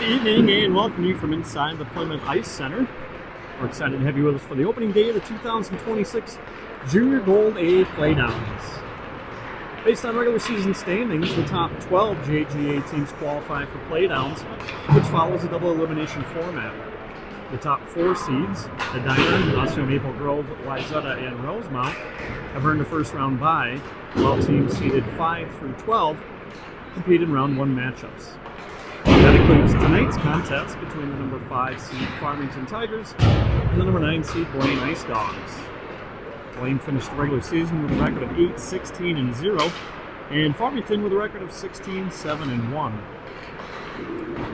Good evening and welcome you from inside the Plymouth Ice Center. We're excited to have you with us for the opening day of the 2026 Junior Gold A Playdowns. Based on regular season standings, the top 12 JGA teams qualify for Playdowns, which follows a double elimination format. The top 4 seeds, the Diner, Osseo Maple Grove, Wayzata, and Rosemount, have earned a first round bye, while teams seeded 5 through 12 compete in round 1 matchups. That includes tonight's contest between the number 5 seed Farmington Tigers and the number 9 seed Blaine Ice Dogs. Blaine finished the regular season with a record of 8-16-0, and Farmington with a record of 16-7-1.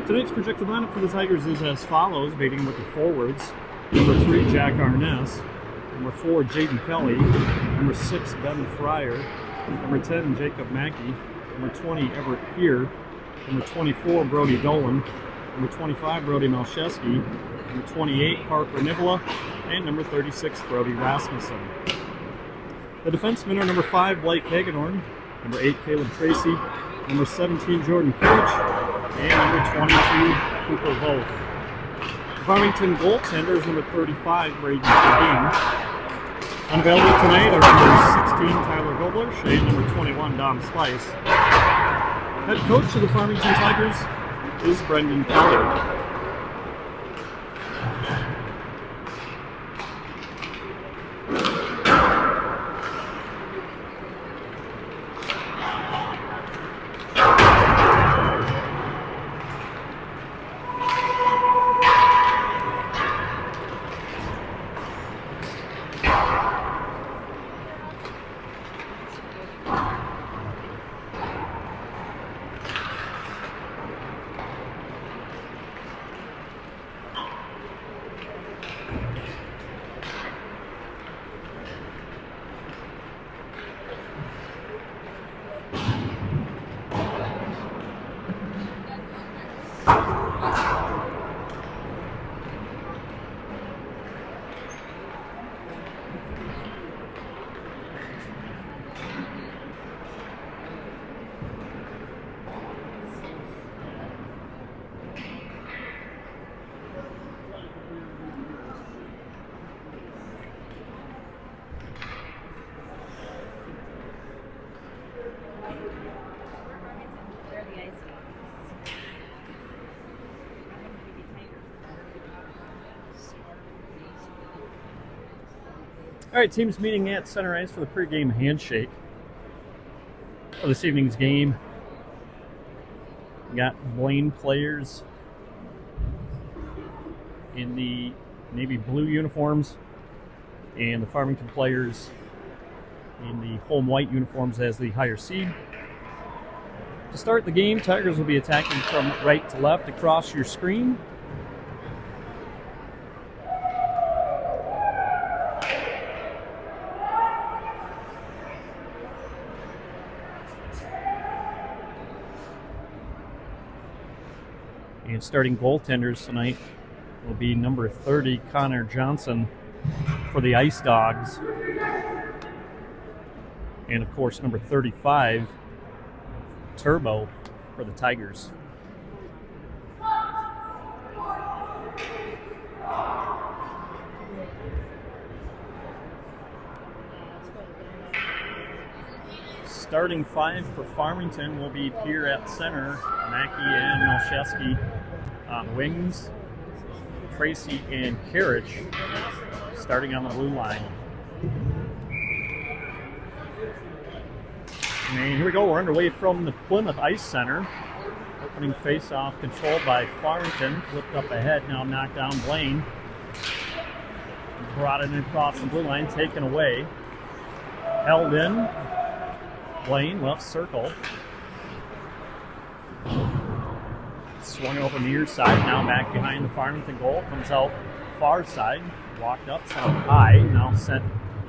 Tonight's projected lineup for the Tigers is as follows, beginning with the forwards. Number 3, Jack Arness. Number 4, Jaden Kelly. Number 6, Ben Fryer. Number 10, Jacob Mackey. Number 20, Everett Peer. Number 24, Brody Dolan. Number 25, Brody Malcheski. Number 28, Parker Nivola. And number 36, Brody Rasmussen. The defensemen are number 5, Blake Hagedorn. Number 8, Caleb Tracy. Number 17, Jordan Kirch. And number 22, Cooper Volk. The Farmington goaltender is number 35, Braden Sabine. Unavailable tonight are number 16, Tyler Gobler, and number 21, Dom Spice. Head coach of the Farmington Tigers is Brendan Kelly. All right, teams meeting at center ice for the pregame handshake. For this evening's game, we got Blaine players in the navy blue uniforms and the Farmington players in the home white uniforms as the higher seed. To start the game, Tigers will be attacking from right to left across your screen. And starting goaltenders tonight will be number 30, Connor Johnson for the Ice Dogs. And of course, number 35, Turbo for the Tigers. Starting 5 for Farmington will be Peer at center, Mackey and Malcheski on wings, Tracy and Karich starting on the blue line. And here we go, we're underway from the Plymouth Ice Center. Opening face-off controlled by Farmington, flipped up ahead, now knocked down Blaine. Brought it across the blue line, taken away. Held in. Blaine, left circle. Swung over near side, now back behind the Farmington goal. Comes out far side, walked up, sent up high, now sent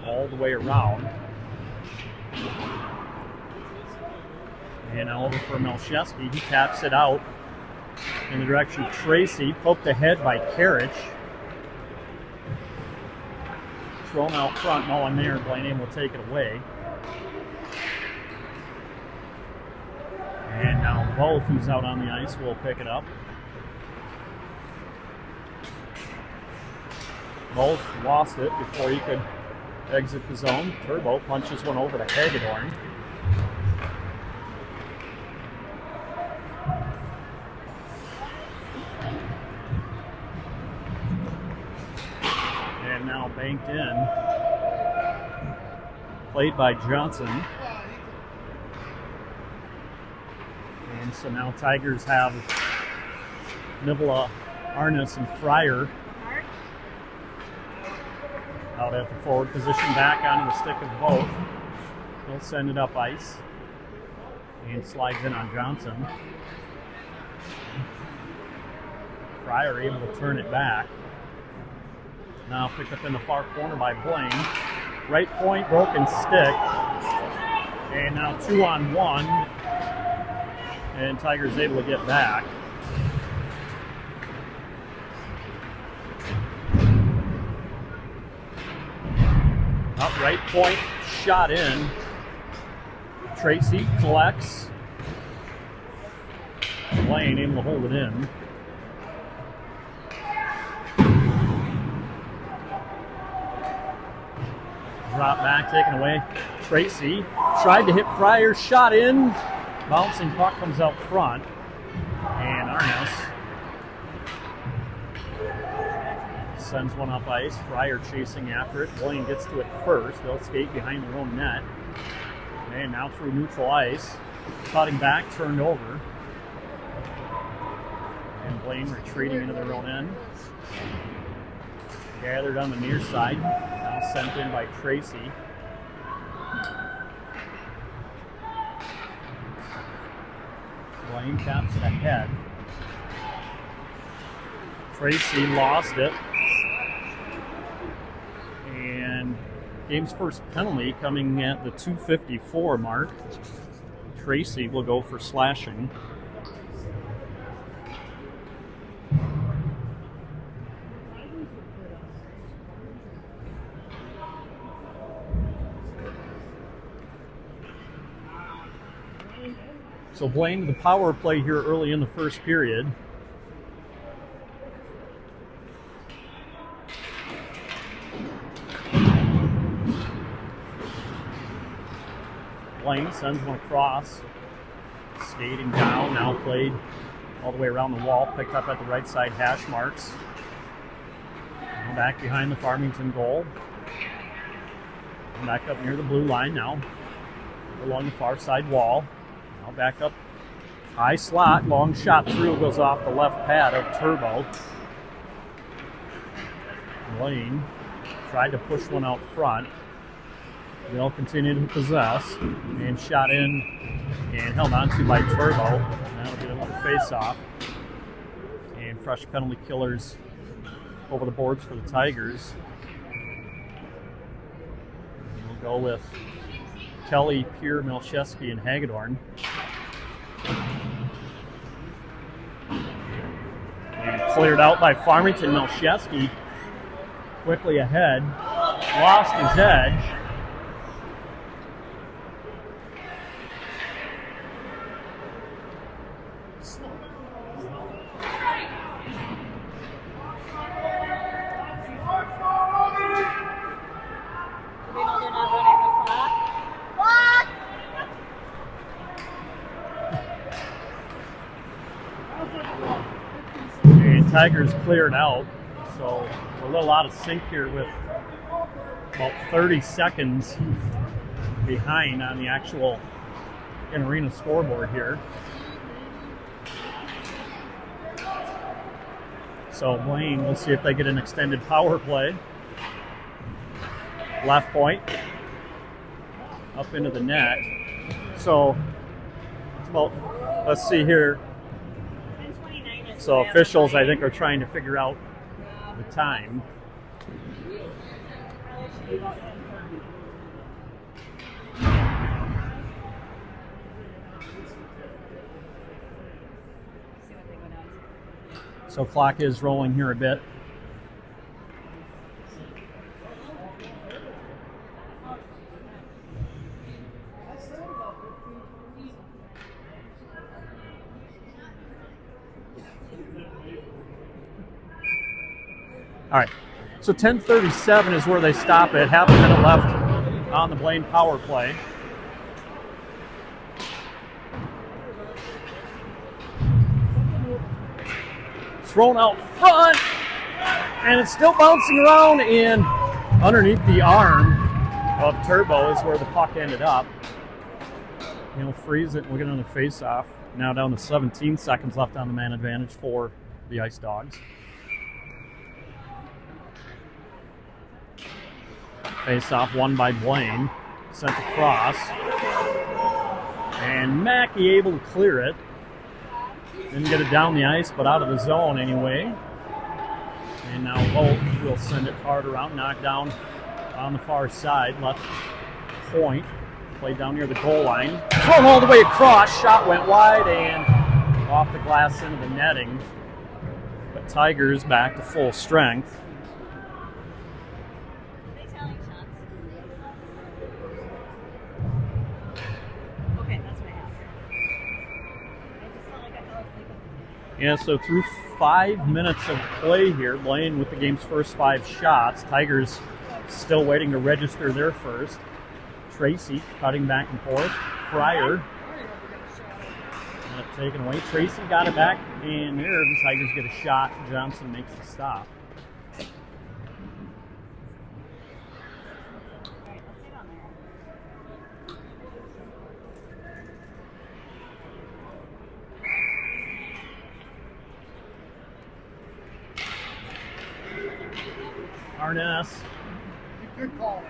all the way around. And now over for Malcheski. He taps it out in the direction of Tracy. Poked ahead by Karich. Thrown out front, no one there. Blaine will take it away. And now Volk, who's out on the ice, will pick it up. both lost it before he could exit the zone. Turbo punches one over to Hagedorn. And now banked in. Played by Johnson. And so now Tigers have Nivela, Arnis, and Fryer out at the forward position, back onto the stick of both. He'll send it up ice and slides in on Johnson. Fryer able to turn it back. Now picked up in the far corner by Blaine. Right point, broken stick. And now 2-on-1. And Tigers able to get back. Up right point, shot in. Tracy collects. Blaine able to hold it in. Drop back, taken away. Tracy tried to hit Fryer, shot in. Bouncing puck comes out front. And Arnis sends one up ice. Fryer chasing after it. Blaine gets to it first. They'll skate behind their own net. And now through neutral ice. Cutting back, turned over. And Blaine retreating into their own end. Gathered on the near side. Now sent in by Tracy. Blaine taps it ahead. Tracy lost it. And game's first penalty coming at the 2:54 mark. Tracy will go for slashing. So Blaine, the power play here early in the first period. Blaine sends one across, skating down, now played all the way around the wall, picked up at the right side hash marks. Now back behind the Farmington goal. Back up near the blue line now, along the far side wall. Now back up, high slot, long shot through, goes off the left pad of Turbo. Blaine tried to push one out front. They'll continue to possess, and shot in and held on to by Turbo. That'll be a little face-off. And fresh penalty killers over the boards for the Tigers. We'll go with Kelly, Pierre, Melchewski, and Hagedorn. And cleared out by Farmington. Melchewski quickly ahead, lost his edge. Tigers cleared out, so we're a little out of sync here with about 30 seconds behind on the actual in-arena scoreboard here. So Blaine, we'll see if they get an extended power play. Left point, up into the net. So it's about, let's see here. So officials, I think, are trying to figure out the time. So clock is rolling here a bit. All right, So 10:37 is where they stop it. Half a minute left on the Blaine power play. Thrown out front, and it's still bouncing around in underneath the arm of Turbo is where the puck ended up. He'll freeze it and we'll get another face-off. Now down to 17 seconds left on the man advantage for the Ice Dogs. Face-off won by Blaine. Sent across. And Mackey able to clear it. Didn't get it down the ice, but out of the zone anyway. And now Holt will send it hard around, knocked down on the far side, left point. Played down near the goal line. Thrown all the way across, shot went wide and off the glass into the netting. But Tigers back to full strength. Yeah, so through 5 minutes of play here, Blaine with the game's first 5 shots. Tigers still waiting to register their first. Tracy cutting back and forth. Fryer taken away. Tracy got it back, and there the Tigers get a shot. Johnson makes the stop. Arness. Good call.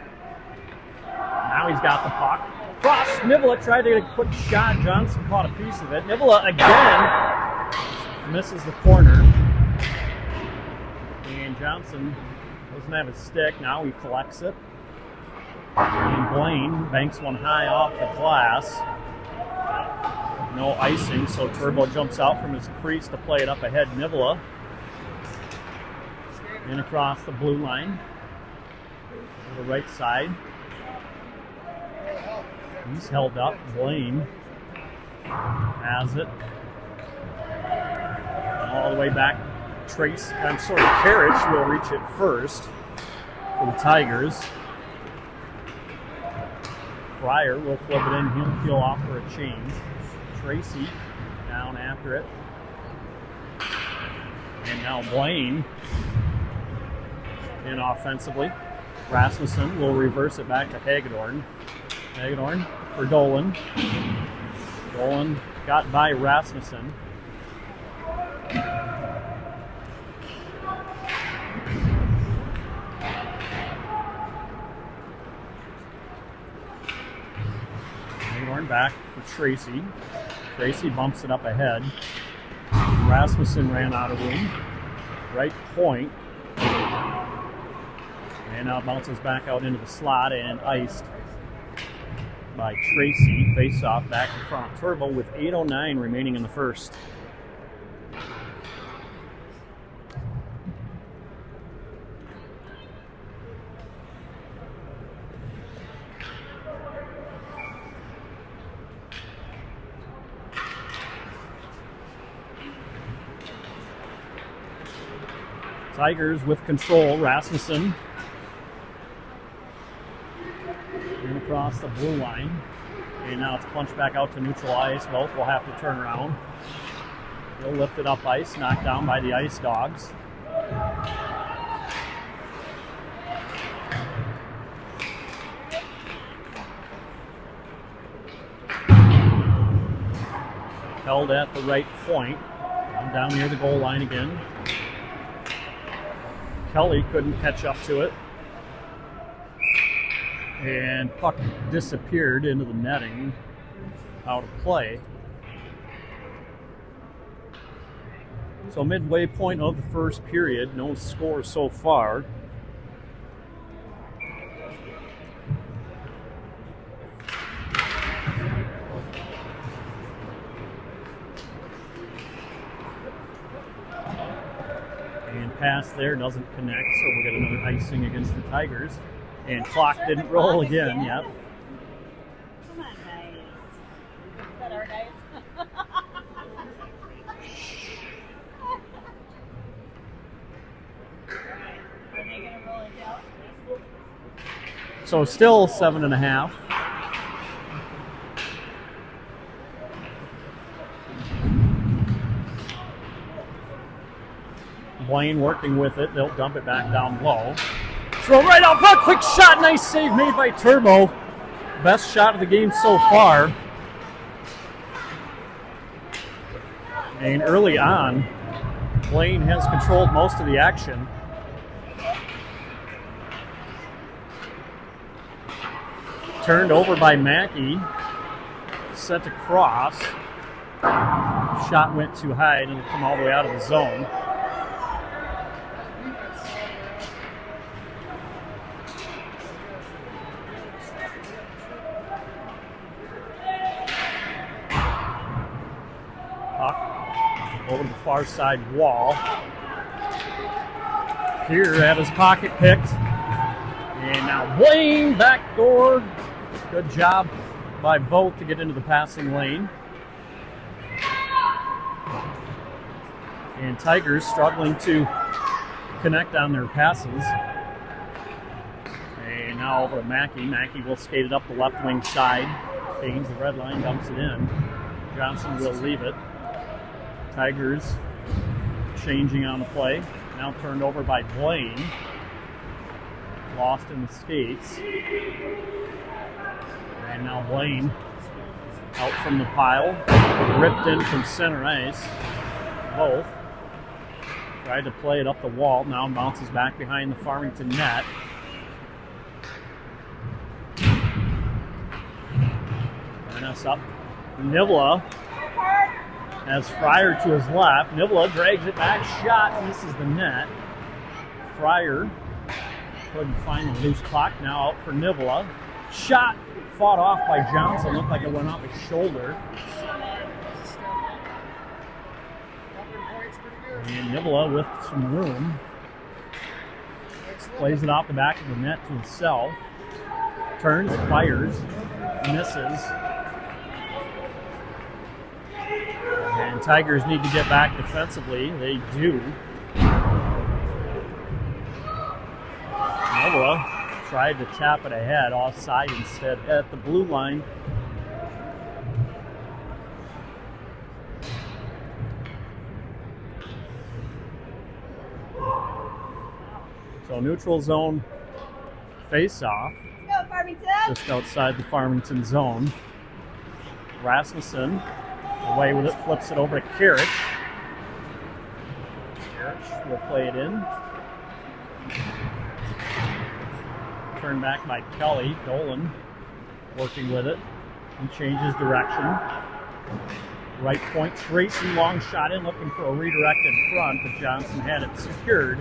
Now he's got the puck. Cross. Nivola tried to get a quick shot. Johnson caught a piece of it. Nivola again misses the corner. And Johnson doesn't have his stick. Now he collects it. And Blaine banks one high off the glass. No icing, so Turbo jumps out from his crease to play it up ahead. Nivola. In across the blue line to the right side. He's held up. Blaine has it. All the way back. Karich will reach it first for the Tigers. Fryer will flip it in. He'll peel off for a change. Tracy down after it. And now Blaine in offensively. Rasmussen will reverse it back to Hagedorn. Hagedorn for Dolan. Dolan got by Rasmussen. Hagedorn back for Tracy. Tracy bumps it up ahead. Rasmussen ran out of room. Right point. And now bounces back out into the slot and iced by Tracy. Face off back in front. Turbo with 8:09 remaining in the first. Tigers with control. Rasmussen across the blue line, and now it's punched back out to neutral ice. Both will have to turn around. They'll lift it up ice, knocked down by the Ice Dogs. Held at the right point, down near the goal line again. Kelly couldn't catch up to it. And puck disappeared into the netting, out of play. So midway point of the first period, no score so far. And pass there doesn't connect, so we'll get another icing against the Tigers. And clock didn't roll again, yep. Come on, guys. Is that our guys? Are they going to So still 7.5. Blaine working with it. They'll dump it back down low. Throw right out front. Quick shot. Nice save made by Turbo. Best shot of the game so far. And early on, Blaine has controlled most of the action. Turned over by Mackey. Sent across. Shot went too high and it'll come all the way out of the zone. Over the far side wall. Here had his pocket picked. And now Blaine backdoor. Good job by both to get into the passing lane. And Tigers struggling to connect on their passes. And now over to Mackey. Mackey will skate it up the left wing side. Gains the red line, dumps it in. Johnson will leave it. Tigers changing on the play. Now turned over by Blaine. Lost in the skates. And now Blaine out from the pile. Ripped in from center ice. Both. Tried to play it up the wall. Now bounces back behind the Farmington net. Turn us up. Nivla has Fryer to his left. Nivla drags it back. Shot misses the net. Fryer couldn't find the loose puck. Now out for Nivla. Shot fought off by Johnson. Looked like it went off his shoulder. And Nivla with some room. Plays it off the back of the net to himself. Turns, fires, misses. And Tigers need to get back defensively. They do. Nivla tried to tap it ahead, offside instead at the blue line. So neutral zone face-off. Go, Farmington! Just outside the Farmington zone. Rasmussen away with it, flips it over to Karich. Karich will play it in. Turned back by Kelly. Dolan working with it. He changes direction. Right point, Tracy, long shot in, looking for a redirect in front, but Johnson had it secured.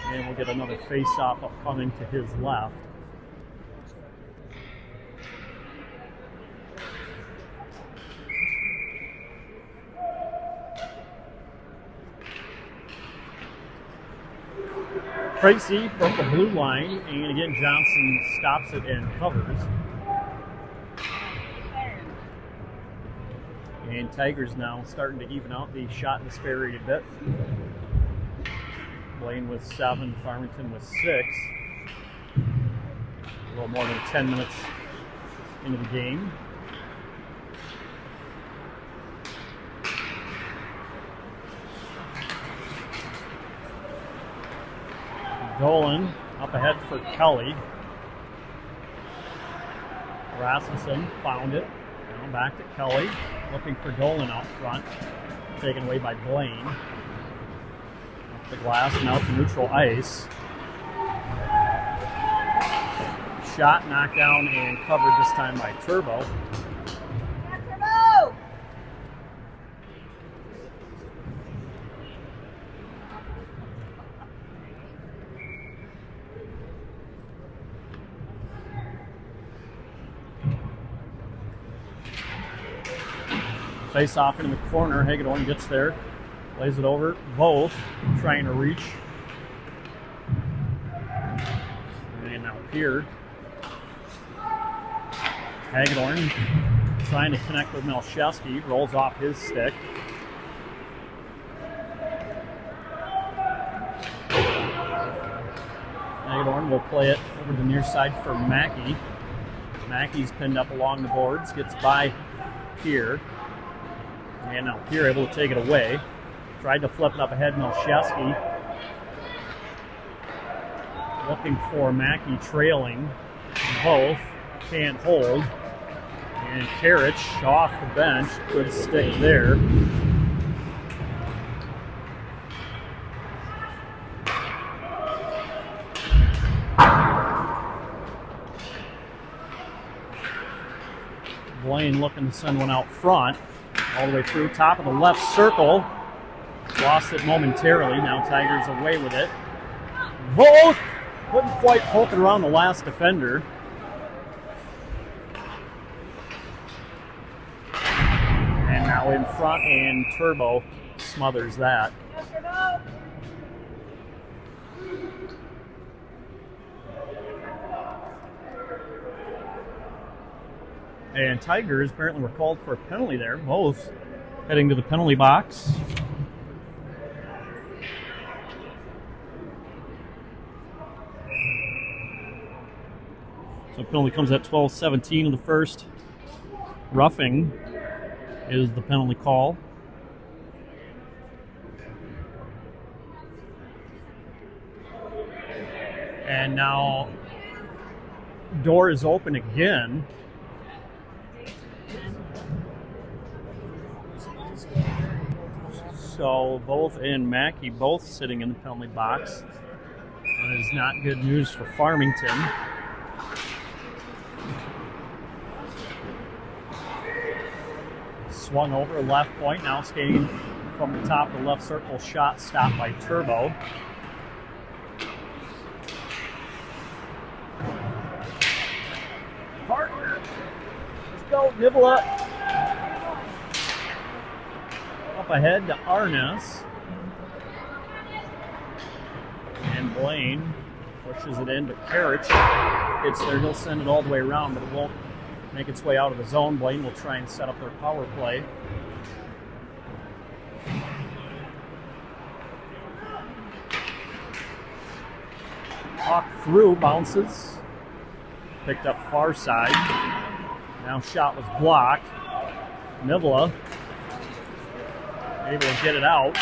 And we'll get another face-off upcoming to his left. Tracy from the blue line, and again Johnson stops it and covers. And Tigers now starting to even out the shot disparity a bit. Blaine with 7, Farmington with 6. A little more than 10 minutes into the game. Dolan up ahead for Kelly. Rasmussen found it. Now back to Kelly. Looking for Dolan out front. Taken away by Blaine. Up the glass and out to neutral ice. Shot knocked down and covered this time by Turbo. Turbo! Face off in the corner. Hagedorn gets there. Plays it over. Both trying to reach. And now here. Hagedorn trying to connect with Melchewski. Rolls off his stick. Hagedorn will play it over the near side for Mackey. Mackey's pinned up along the boards, gets by Pier. And now Pier able to take it away. Tried to flip it up ahead, Melchewski. Looking for Mackey trailing. Both can't hold. And Karich off the bench. Good stick there. Blaine looking to send one out front. All the way through, top of the left circle. Lost it momentarily. Now Tigers away with it. Both couldn't quite poke it around the last defender. And now in front, and Turbo smothers that. And Tigers apparently were called for a penalty there. Both heading to the penalty box. So penalty comes at 12:17 in the first. Roughing is the penalty call. And now door is open again. So both and Mackey both sitting in the penalty box. That is not good news for Farmington. Swung over left point, now skating from the top of the left circle. Shot stopped by Turbo. Partner. Let's go, nibble up. Up ahead to Arnes. And Blaine pushes it into Karich. It's there, he'll send it all the way around, but it won't make its way out of the zone. Blaine will try and set up their power play. Puck through, bounces. Picked up far side. Now shot was blocked. Nivla able to get it out.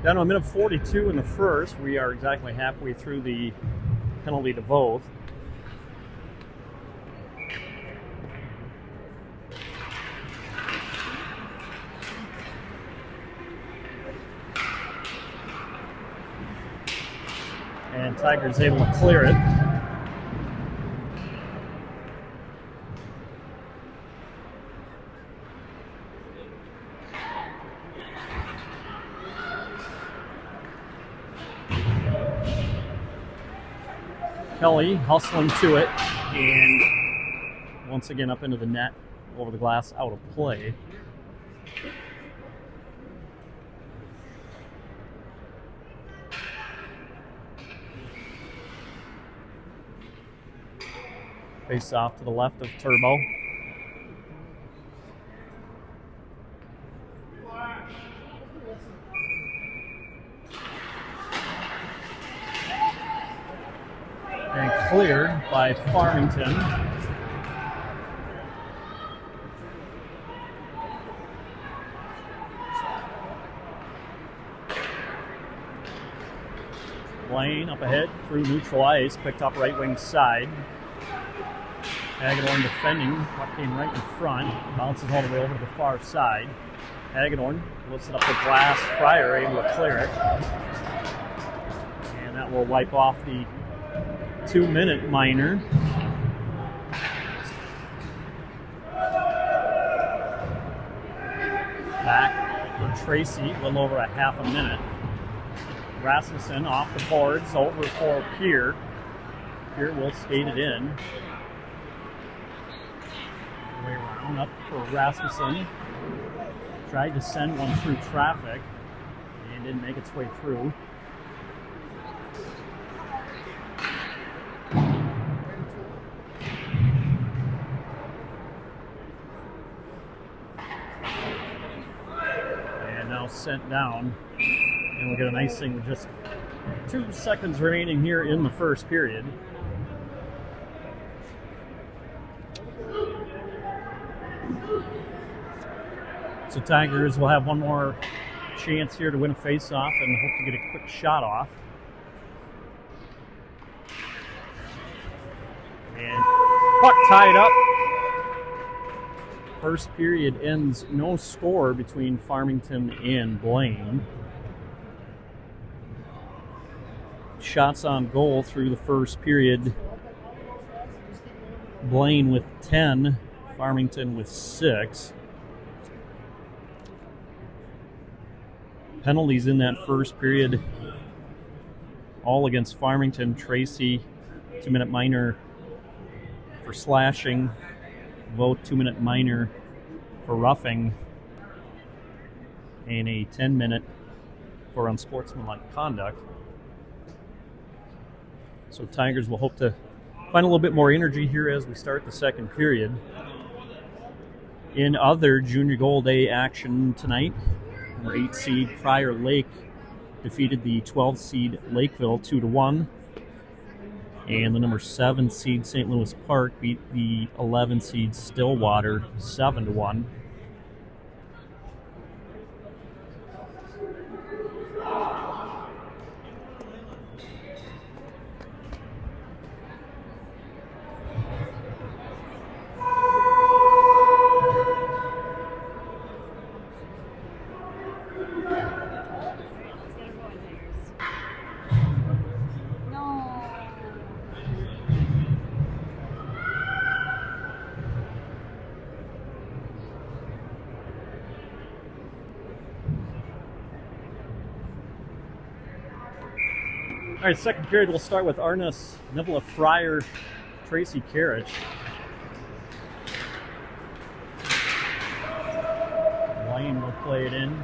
Down to a minute 42 in the first. We are exactly halfway through the penalty to both. And Tigers able to clear it. Kelly hustling to it, and once again up into the net, over the glass, out of play. Face off to the left of Turbo. And cleared by Farmington. Blaine up ahead through neutral ice, picked up right wing side. Hagedorn defending, puck came right in front, bounces all the way over to the far side. Hagedorn lifts it up the glass, Fryer able to clear it. And that will wipe off the 2-minute minor. Back for Tracy, a little over a half a minute. Rasmussen off the boards, over for Pier. Pier will skate it in. Way around, up for Rasmussen. Tried to send one through traffic and didn't make its way through. sent down, and we'll get an icing with just 2 seconds remaining here in the first period. So Tigers will have one more chance here to win a face-off and hope to get a quick shot off. And puck tied up. First period ends no score between Farmington and Blaine. Shots on goal through the first period. Blaine with 10, Farmington with 6. Penalties in that first period, all against Farmington. Tracy, 2-minute minor for slashing. Vote 2-minute minor for roughing. And a 10-minute for unsportsmanlike conduct. So Tigers will hope to find a little bit more energy here as we start the second period. In other Junior Gold A action tonight, number 8 seed Prior Lake defeated the 12 seed Lakeville 2-1. And the number 7 seed St. Louis Park beat the 11 seed Stillwater 7-1. All right, second period, we'll start with Arness, Nivela Fryer, Tracy Karich. Blaine will play it in.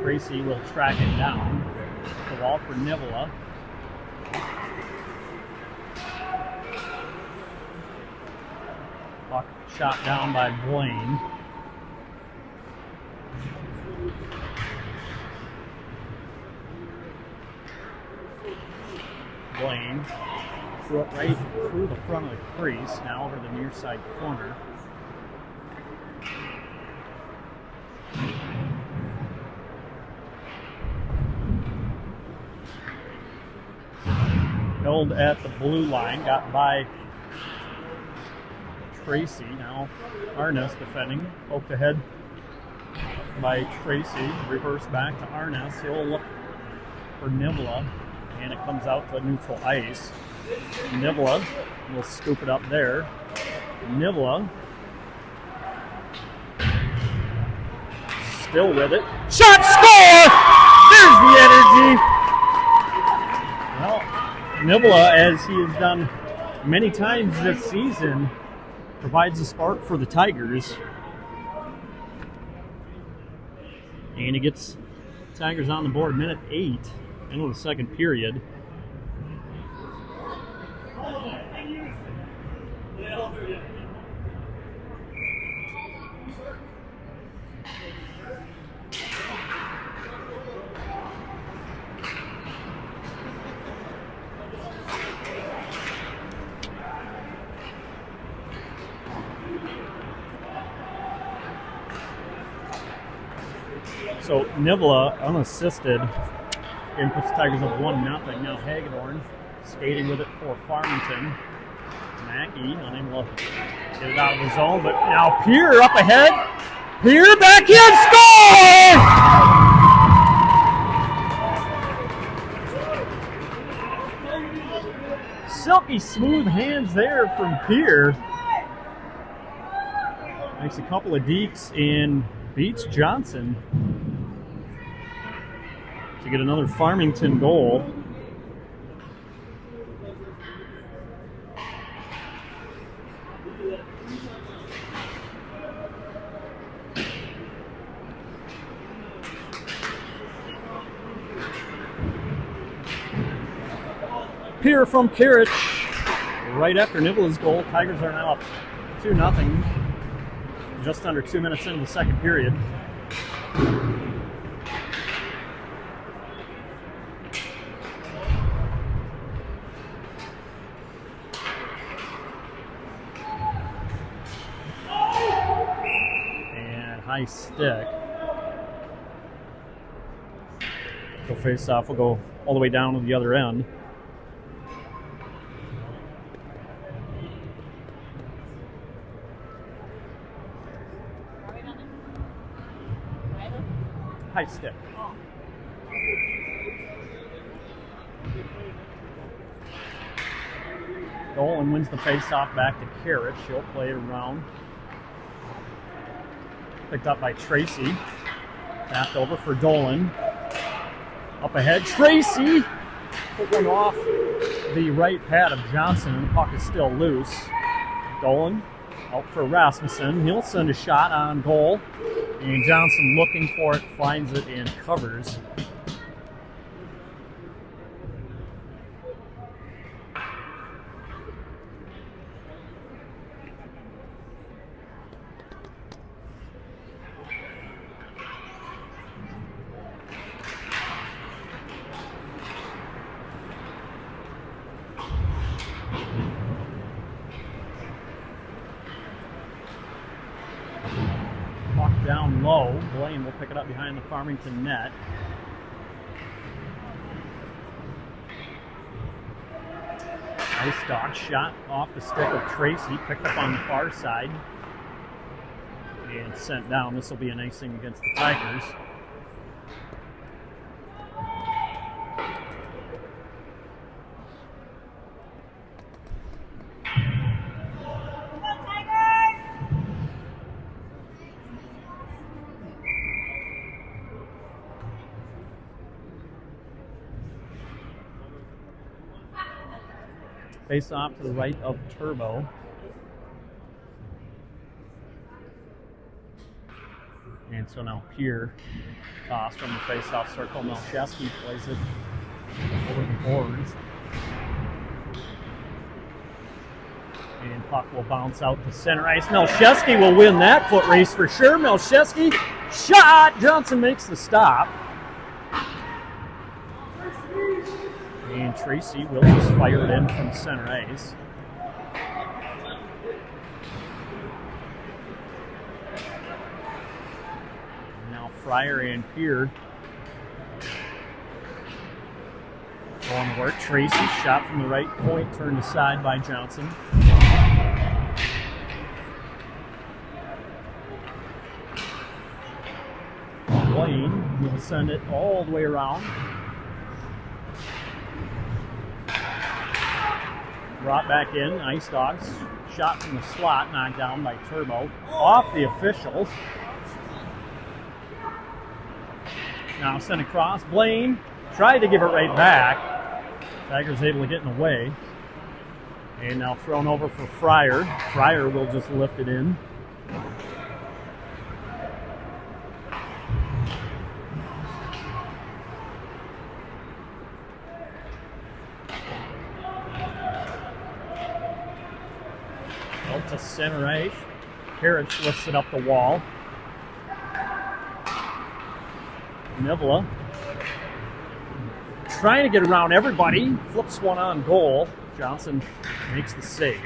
Tracy will track it down. The wall for Nivela. Puck shot down by Blaine. Blaine threw it right through the front of the crease, now over the near side corner. Held at the blue line, got by Tracy. Now Arness defending, poked ahead by Tracy, reverse back to Arness. He'll look for Nivela. And it comes out to neutral ice. Nivela will scoop it up there. Nivela still with it. Shot, score! There's the energy. Well, Nivela, as he has done many times this season, provides a spark for the Tigers. And he gets Tigers on the board, minute 8. Into the second period. So Nivela unassisted and puts the Tigers up 1-0. Now Hagedorn skating with it for Farmington. Mackey unable to get it out of the zone, but now Peer up ahead. Peer back in, score! Silky smooth hands there from Peer. Makes a couple of dekes and beats Johnson to get another Farmington goal. Peer from Karich right after Nivela's goal. Tigers are now up 2-0. Just under 2 minutes into the second period. high stick. So face off will go all the way down to the other end. High stick. Dolan wins the face-off back to Carrot. She'll play it around. Picked up by Tracy. Tapped over for Dolan. Up ahead, Tracy! Put one off the right pad of Johnson, and the puck is still loose. Dolan out for Rasmussen. He'll send a shot on goal. And Johnson looking for it, finds it, and covers. Down low, Blaine will pick it up behind the Farmington net. Nice dog shot off the stick of Tracy, picked up on the far side and sent down. This will be an icing against the Tigers. Face off to the right of Turbo. And so now Pierre toss from the face-off circle. Melchewski plays it over the boards. And puck will bounce out to center ice. Melchewski will win that foot race for sure. Melchewski shot. Johnson makes the stop. And Tracy will just fire it in from center ice. Now Fryer and Pierre going to work. Tracy shot from the right point, turned aside by Johnson. Blaine will send it all the way around. Brought back in, Ice Dogs. Shot from the slot, knocked down by Turbo. Off the officials. Now sent across. Blaine tried to give it right back. Tigers able to get in the way. And now thrown over for Fryer. Fryer will just lift it in. To center ice. Carrot lifts it up the wall. Nivela trying to get around everybody. Flips one on goal. Johnson makes the save.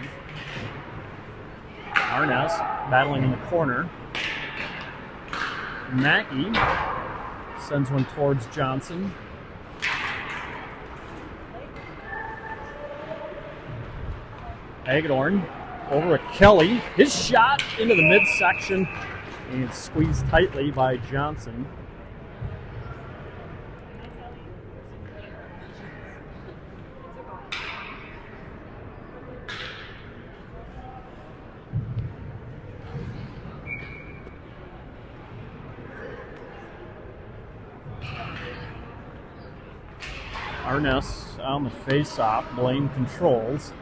Arnaz battling in the corner. Mackey sends one towards Johnson. Hagedorn over at Kelly. His shot into the midsection and squeezed tightly by Johnson. Arness on the face-off. Blaine controls.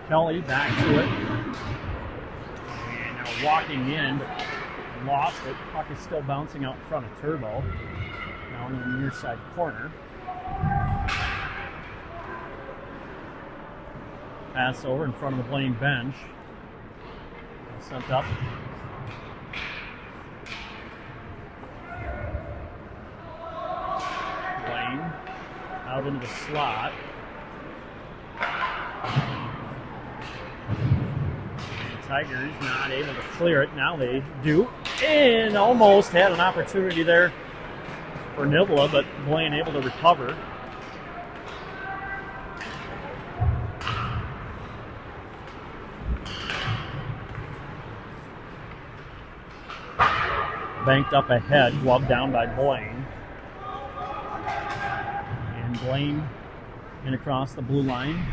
Kelly back to it. And now walking in, but lost it. Puck is still bouncing out in front of Turbo. Now in the near side corner. Pass over in front of the Blaine bench. Sent up. Blaine out into the slot. The Tigers not able to clear it. Now they do. And almost had an opportunity there for Nibla, but Blaine able to recover. Banked up ahead, gloved down by Blaine. And Blaine in across the blue line.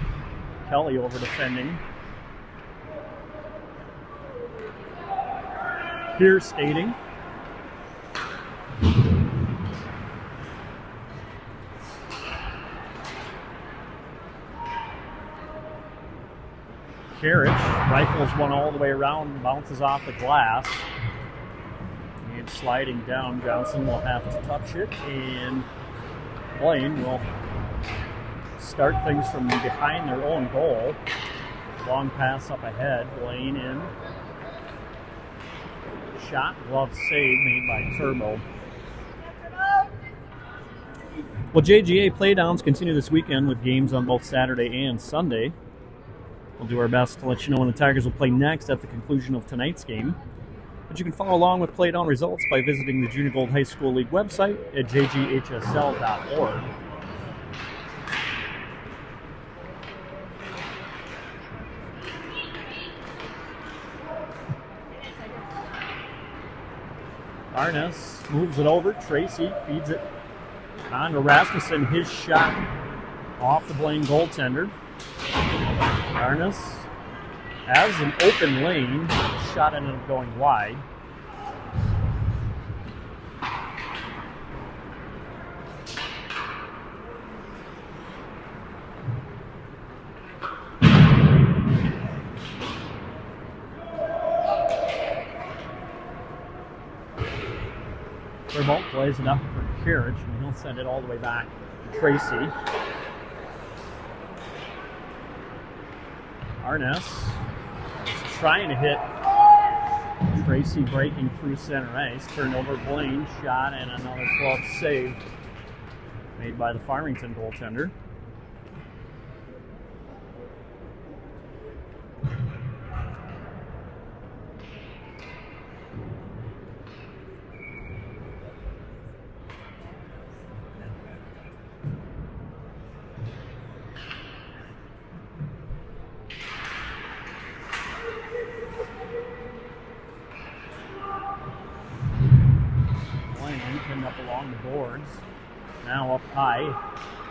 Kelly over defending. Here skating. Carriage rifles one all the way around, bounces off the glass. And sliding down, Johnson will have to touch it, and Blaine will start things from behind their own goal. Long pass up ahead, Blaine in. Shot, glove save made by Turbo. Well, JGA Playdowns continue this weekend with games on both Saturday and Sunday. We'll do our best to let you know when the Tigers will play next at the conclusion of tonight's game. But you can follow along with Playdown results by visiting the Junior Gold High School League website at jghsl.org. Arnes moves it over. Tracy feeds it on to Rasmussen. His shot off the Blaine goaltender. Arnes has an open lane. Shot ended up going wide. Turbo plays it up for Carriage, and he'll send it all the way back to Tracy. Arnes is trying to hit Tracy, breaking through center ice. Turnover, Blaine, shot, and another glove save made by the Farmington goaltender. Pinned up along the boards. Now up high,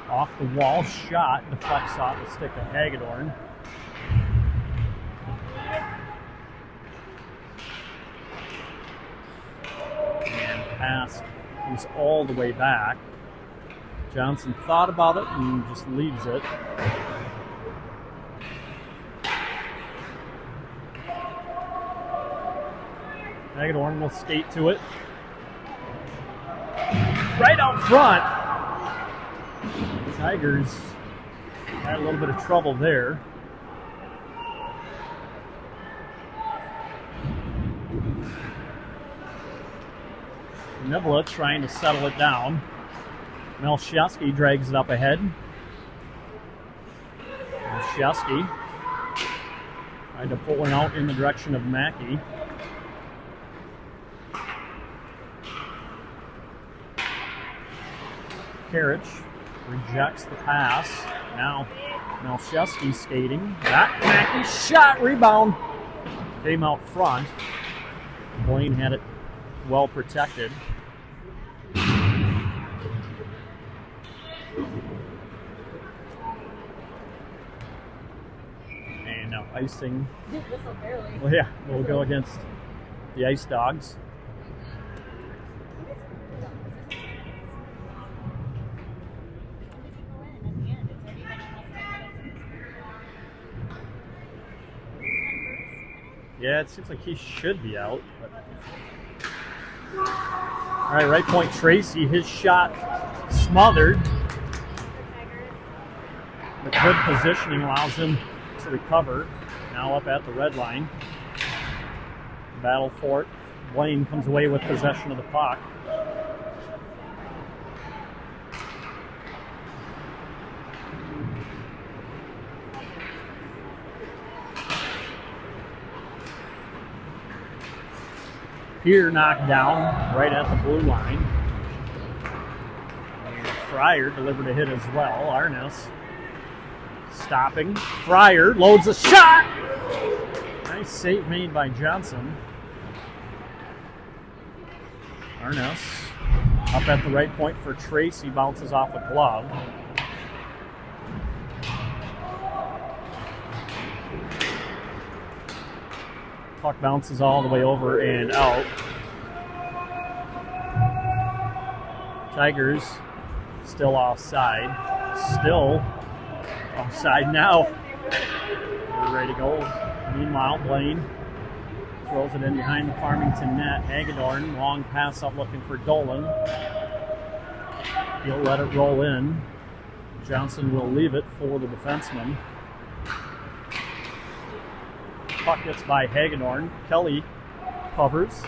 off the wall, shot, deflects off the stick of Hagedorn. And pass comes all the way back. Johnson thought about it and just leaves it. Hagedorn will skate to it. Right out front. The Tigers had a little bit of trouble there. Nibla trying to settle it down. Melchowski drags it up ahead. Melchowski trying to pull it out in the direction of Mackey. Carriage rejects the pass. Now Melchowski skating. That Mackey shot, rebound. Came out front. Blaine had it well protected. And now icing. Well, yeah, we'll go against the Ice Dogs. Yeah, it seems like he should be out. But... All right, right point Tracy. His shot smothered. The good positioning allows him to recover. Now up at the red line. Battle for it. Blaine comes away with possession of the puck. Here knocked down right at the blue line. And Fryer delivered a hit as well. Arness stopping. Fryer loads a shot. Nice save made by Johnson. Arness up at the right point for Tracy. Bounces off a glove. Puck bounces all the way over and out. Tigers still offside. Still offside now. They're ready to go. Meanwhile, Blaine throws it in behind the Farmington net. Hagedorn, long pass up looking for Dolan. He'll let it roll in. Johnson will leave it for the defenseman. Puck gets by Hagedorn. Kelly covers.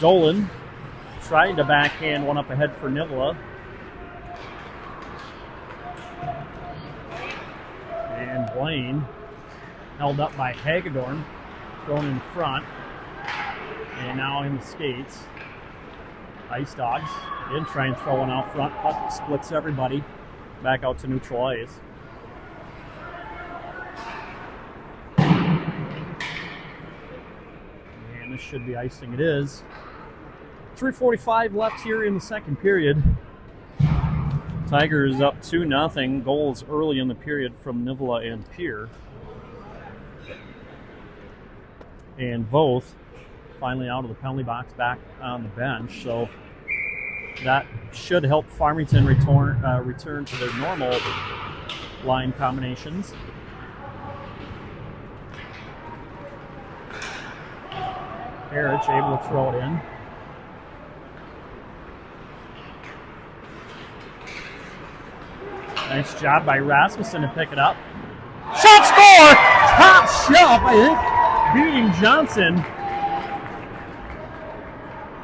Dolan trying to backhand one up ahead for Nivola. And Blaine held up by Hagedorn, thrown in front. And now in the skates. Ice Dogs again try and throw one out front. Puck splits everybody back out to neutral ice. This should be icing. It is. 3:45 left here in the second period. Tigers up 2-0. Goals early in the period from Nivola and Peer. And both finally out of the penalty box back on the bench. So that should help Farmington return to their normal line combinations. Erich able to throw it in. Nice job by Rasmussen to pick it up. Shot score! Top shelf, I think, beating Johnson.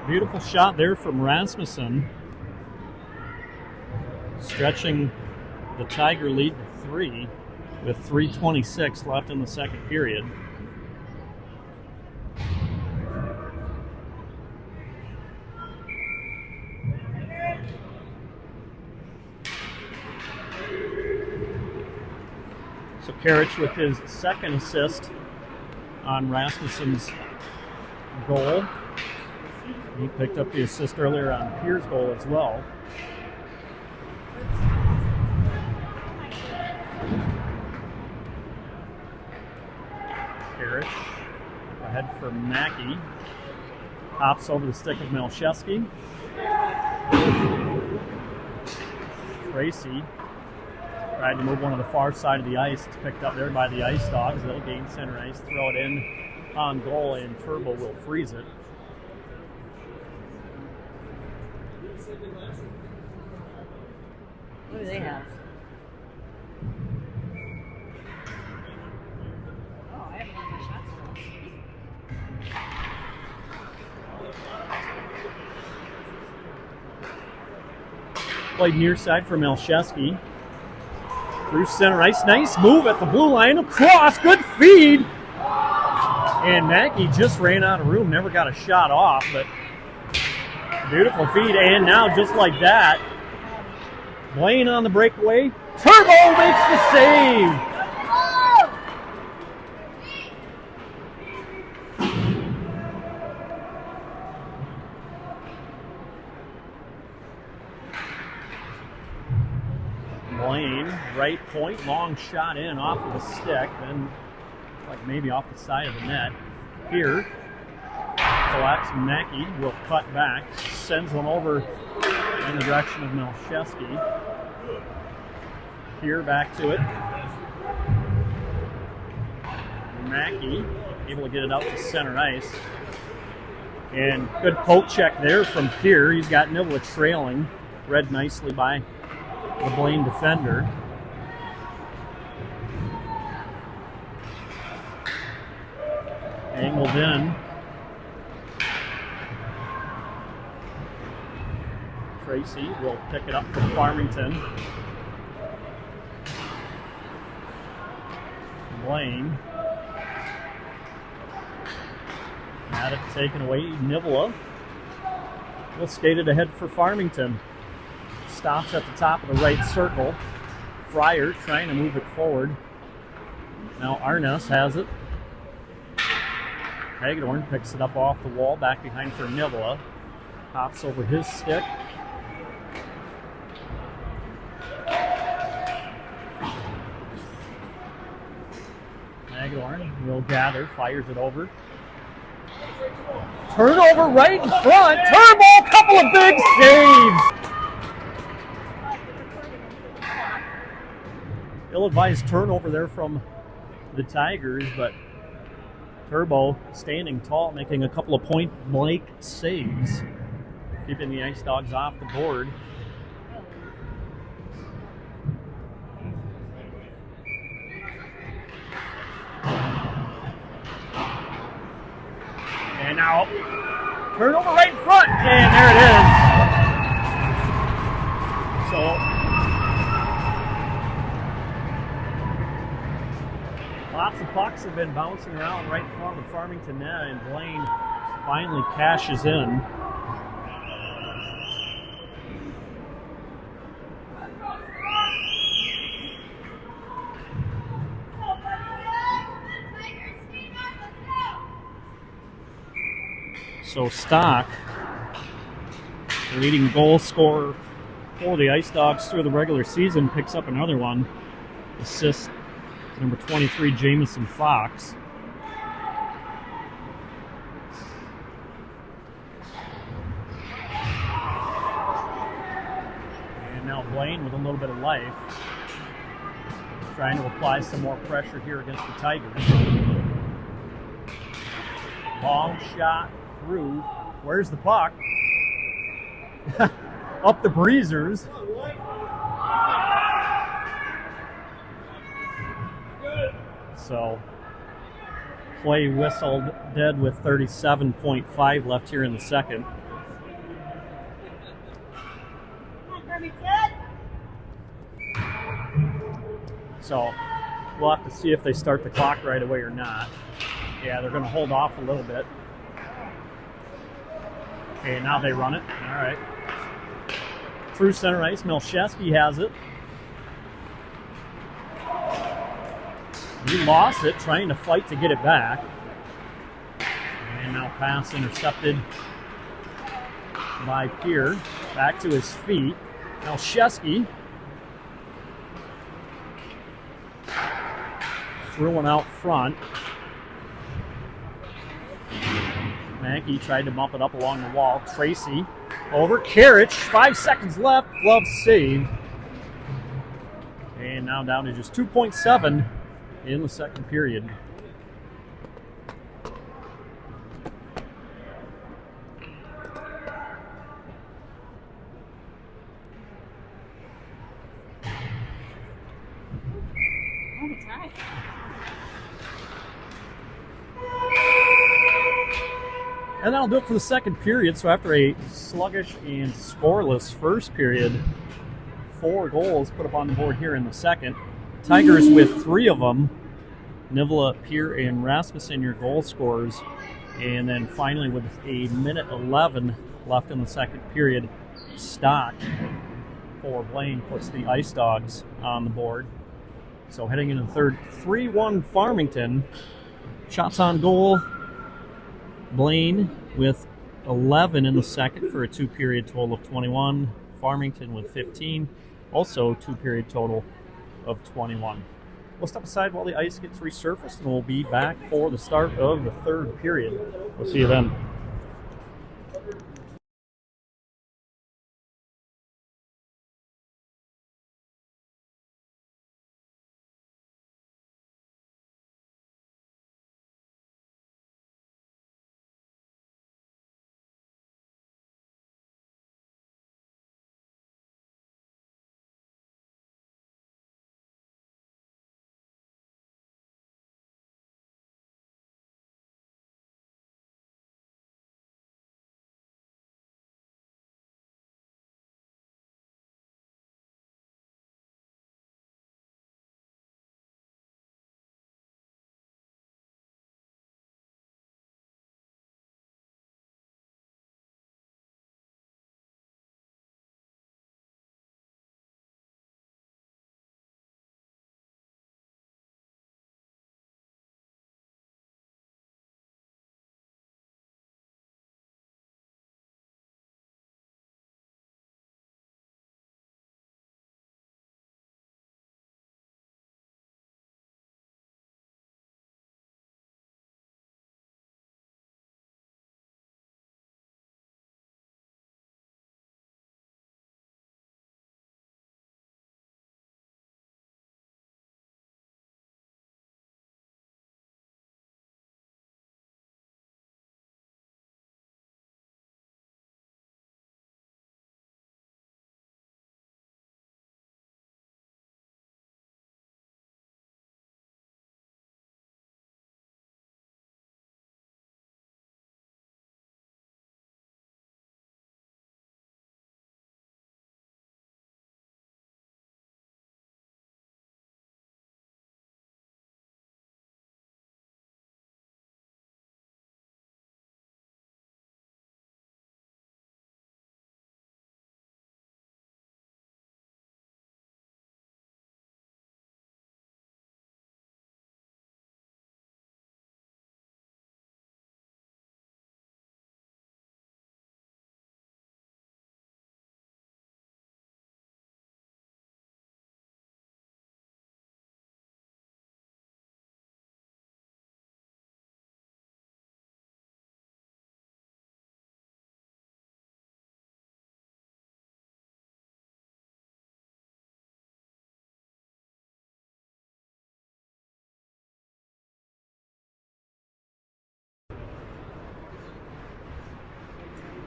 Beautiful shot there from Rasmussen. Stretching the Tiger lead to 3 with 3:26 left in the second period. So Karich with his second assist on Rasmussen's goal. He picked up the assist earlier on Pier's goal as well. Karich ahead for Mackey. Hops over the stick of Melchewski. Tracy tried to move one to the far side of the ice. It's picked up there by the Ice Dogs. They'll gain center ice, throw it in on goal, and Turbo will freeze it. What do they have? Oh, I have more shots for us. Played near side for Melchewski. Through center ice. Nice move at the blue line. Across. Good feed. And Mackey just ran out of room. Never got a shot off, but beautiful feed. And now, just like that, Blaine on the breakaway. Turbo makes the save. Blaine, right point, long shot in off of the stick, then like maybe off the side of the net. Here, collects. Mackey will cut back, sends one over in the direction of Melchewski. Here, back to it. Mackey able to get it out to center ice. And good poke check there from Peer. He's got Nivola trailing, read nicely by the Blaine defender. Angled in. Tracy will pick it up from Farmington. Blaine. Had it taken away. Nivela will skate it ahead for Farmington. Stops at the top of the right circle. Fryer trying to move it forward. Now Arnes has it. Hagedorn picks it up off the wall, back behind for Nivela. Hops over his stick. Hagedorn will gather, fires it over. Turnover right in front. Turbo, couple of big saves. Ill-advised turnover there from the Tigers, but Turbo standing tall, making a couple of point-blank saves, keeping the Ice Dogs off the board. And now, turnover right in front, and there it is. So, lots of pucks have been bouncing around right in front of the Farmington net, and Blaine finally cashes in. So Stock, the leading goal scorer for the Ice Dogs through the regular season, picks up another one. Assist to number 23, Jamison Fox. And now Blaine with a little bit of life, trying to apply some more pressure here against the Tigers. Long shot through. Where's the puck? Up the breezers. So, play whistled dead with 37.5 left here in the second. So, we'll have to see if they start the clock right away or not. Yeah, they're going to hold off a little bit. Okay, now they run it. All right. Through center ice, Melchesky has it. He lost it, trying to fight to get it back. And now pass intercepted by Pierre. Back to his feet. Melchesky threw one out front. Mackey tried to bump it up along the wall. Tracy over. Karich, 5 seconds left. Glove save. And now down to just 2.7 in the second period. And that'll do it for the second period. So after a sluggish and scoreless first period, 4 goals put up on the board here in the second. Tigers with 3 of them. Nivela, Pierre, and Rasmussen, your goal scorers. And then finally with a minute 11 left in the second period, Stock for Blaine puts the Ice Dogs on the board. So heading into the third, 3-1 Farmington. Shots on goal, Blaine with 11 in the second for a 2-period total of 21. Farmington with 15, also 2-period total of 21. We'll step aside while the ice gets resurfaced, and we'll be back for the start of the third period. We'll see you then.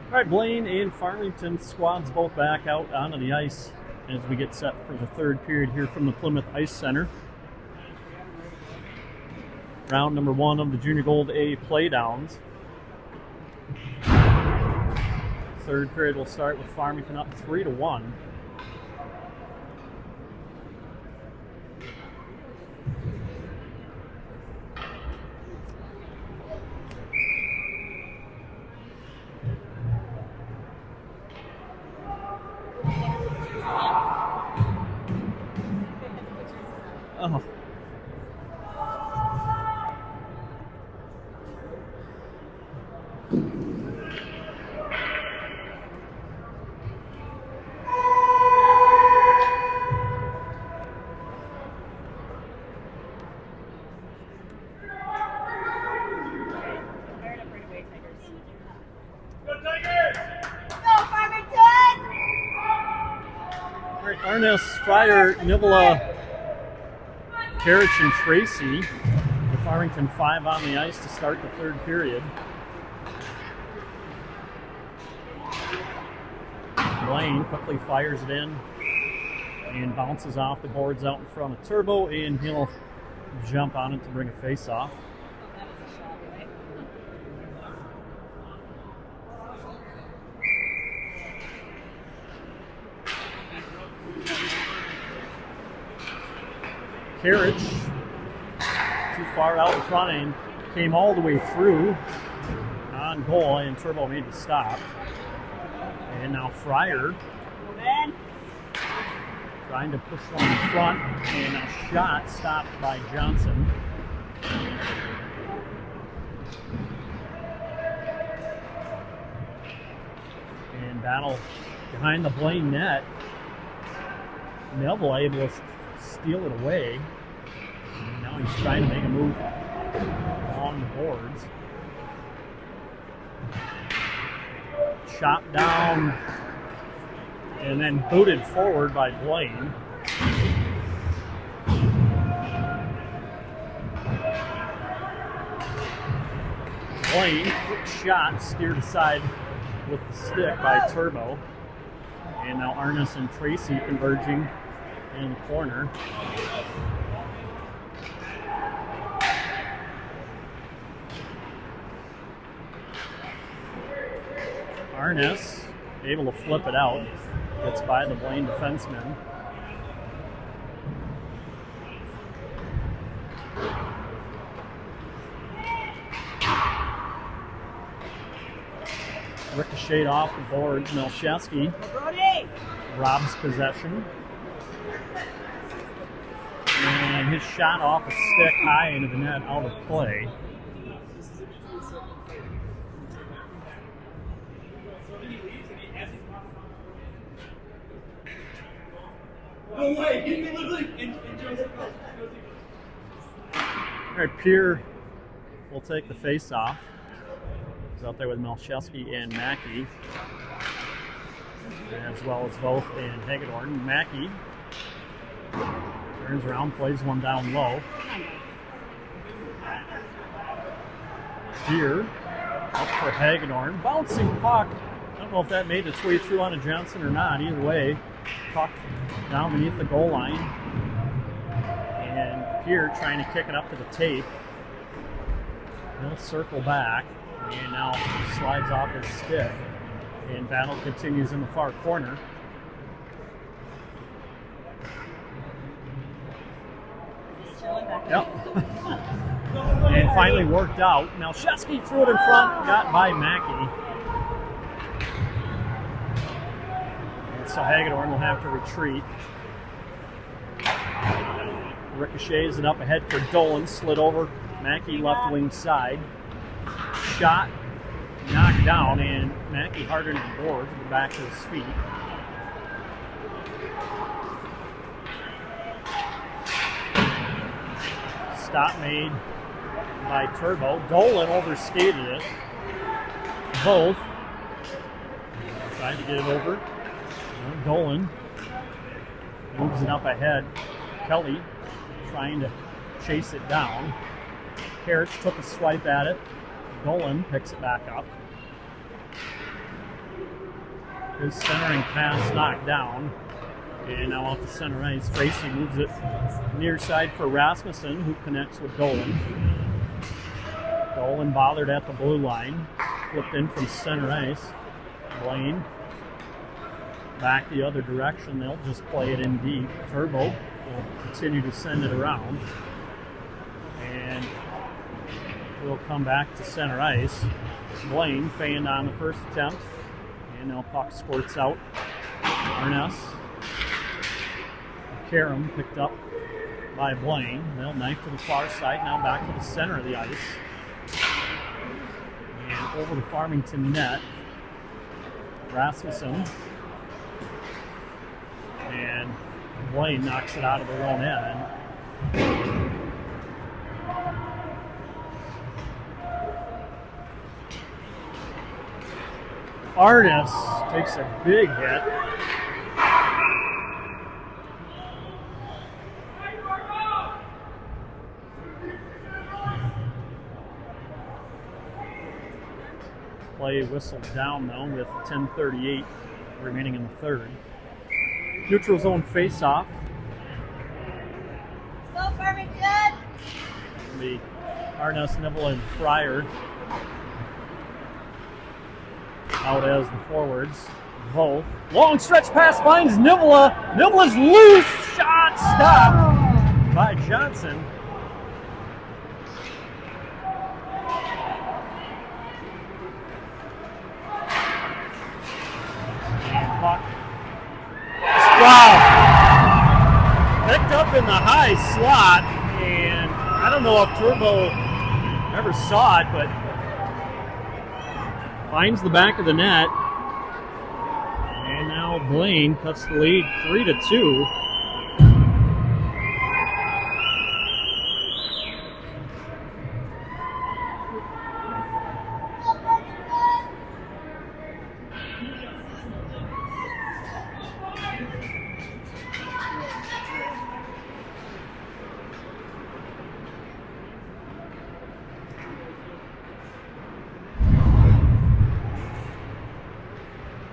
All right, Blaine and Farmington squads both back out onto the ice as we get set for the third period here from the Plymouth Ice Center. Round number 1 of the Junior Gold A Playdowns. Third period will start with Farmington up 3-1. Oh. Arnes, Fryer, Nivola, Karich, and Tracy. The Farmington 5 on the ice to start the third period. Blaine quickly fires it in and bounces off the boards out in front of Turbo, and he'll jump on it to bring a face-off. Karich, too far out in front and came all the way through on goal, and Turbo made the stop. And now Fryer trying to push one in front, and a shot stopped by Johnson. And battle behind the Blaine net. Neville able to steal it away. And now he's trying to make a move along the boards. Chopped down and then booted forward by Blaine. Blaine, quick shot, steered aside with the stick by Turbo. And now Arnes and Tracy converging in the corner. Arnes able to flip it out. Gets by the Blaine defenseman. Ricocheted off the boards. Melchewski robs possession. And his shot off a stick high into the net, out of play. All right, Pierre will take the face-off. He's out there with Melchewski and Mackey, as well as Voth and Hagedorn. Mackey turns around, plays one down low. Pierre up for Hagedorn. Bouncing puck. I don't know if that made its way through onto Johnson or not. Either way, puck down beneath the goal line. And Pierre trying to kick it up to the tape. He'll circle back and now slides off his stick. And battle continues in the far corner. Yep. And finally worked out. Now Shesky threw it in front, got by Mackey. And so Hagedorn will have to retreat. Ricochets it up ahead for Dolan, slid over Mackey left wing side. Shot, knocked down, and Mackey harder than the boards, but back to his feet. Stop made by Turbo. Dolan overskated it. Both tried to get it over. Dolan moves it up ahead. Kelly trying to chase it down. Karich took a swipe at it. Dolan picks it back up. His centering pass knocked down. And now off the center ice, Tracy moves it near side for Rasmussen, who connects with Dolan. Dolan bothered at the blue line. Flipped in from center ice. Blaine back the other direction. They'll just play it in deep. Turbo will continue to send it around. And we'll come back to center ice. Blaine feigned on the first attempt. And now puck squirts out. Arness. Karam picked up by Blaine. They'll knife to the far side. Now back to the center of the ice. And over the Farmington net. Rasmussen. And Blaine knocks it out of their own end. Artis takes a big hit. Play whistled down though with 10:38 remaining in the third. Neutral zone face-off. Let's go, Farmington! The Arness, Nibble, and Fryer out as the forwards. Volk. Long stretch pass finds Nibble. Nibble's loose. Shot stopped by Johnson. And puck. Wow. Picked up in the high slot, and I don't know if Turbo ever saw it, but finds the back of the net. And now Blaine cuts the lead 3-2.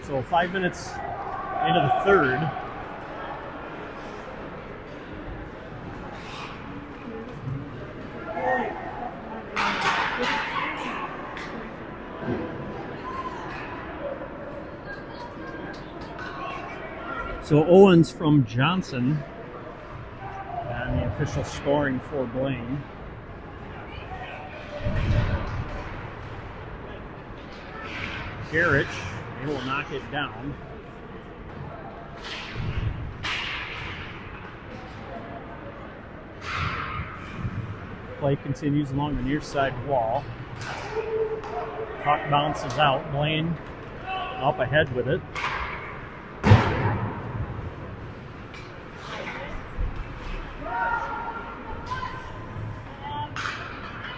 So 5 minutes into the third. So Owens from Johnson and the official scoring for Blaine. Garrett. He will knock it down. Play continues along the near side wall. Puck bounces out. Blaine up ahead with it.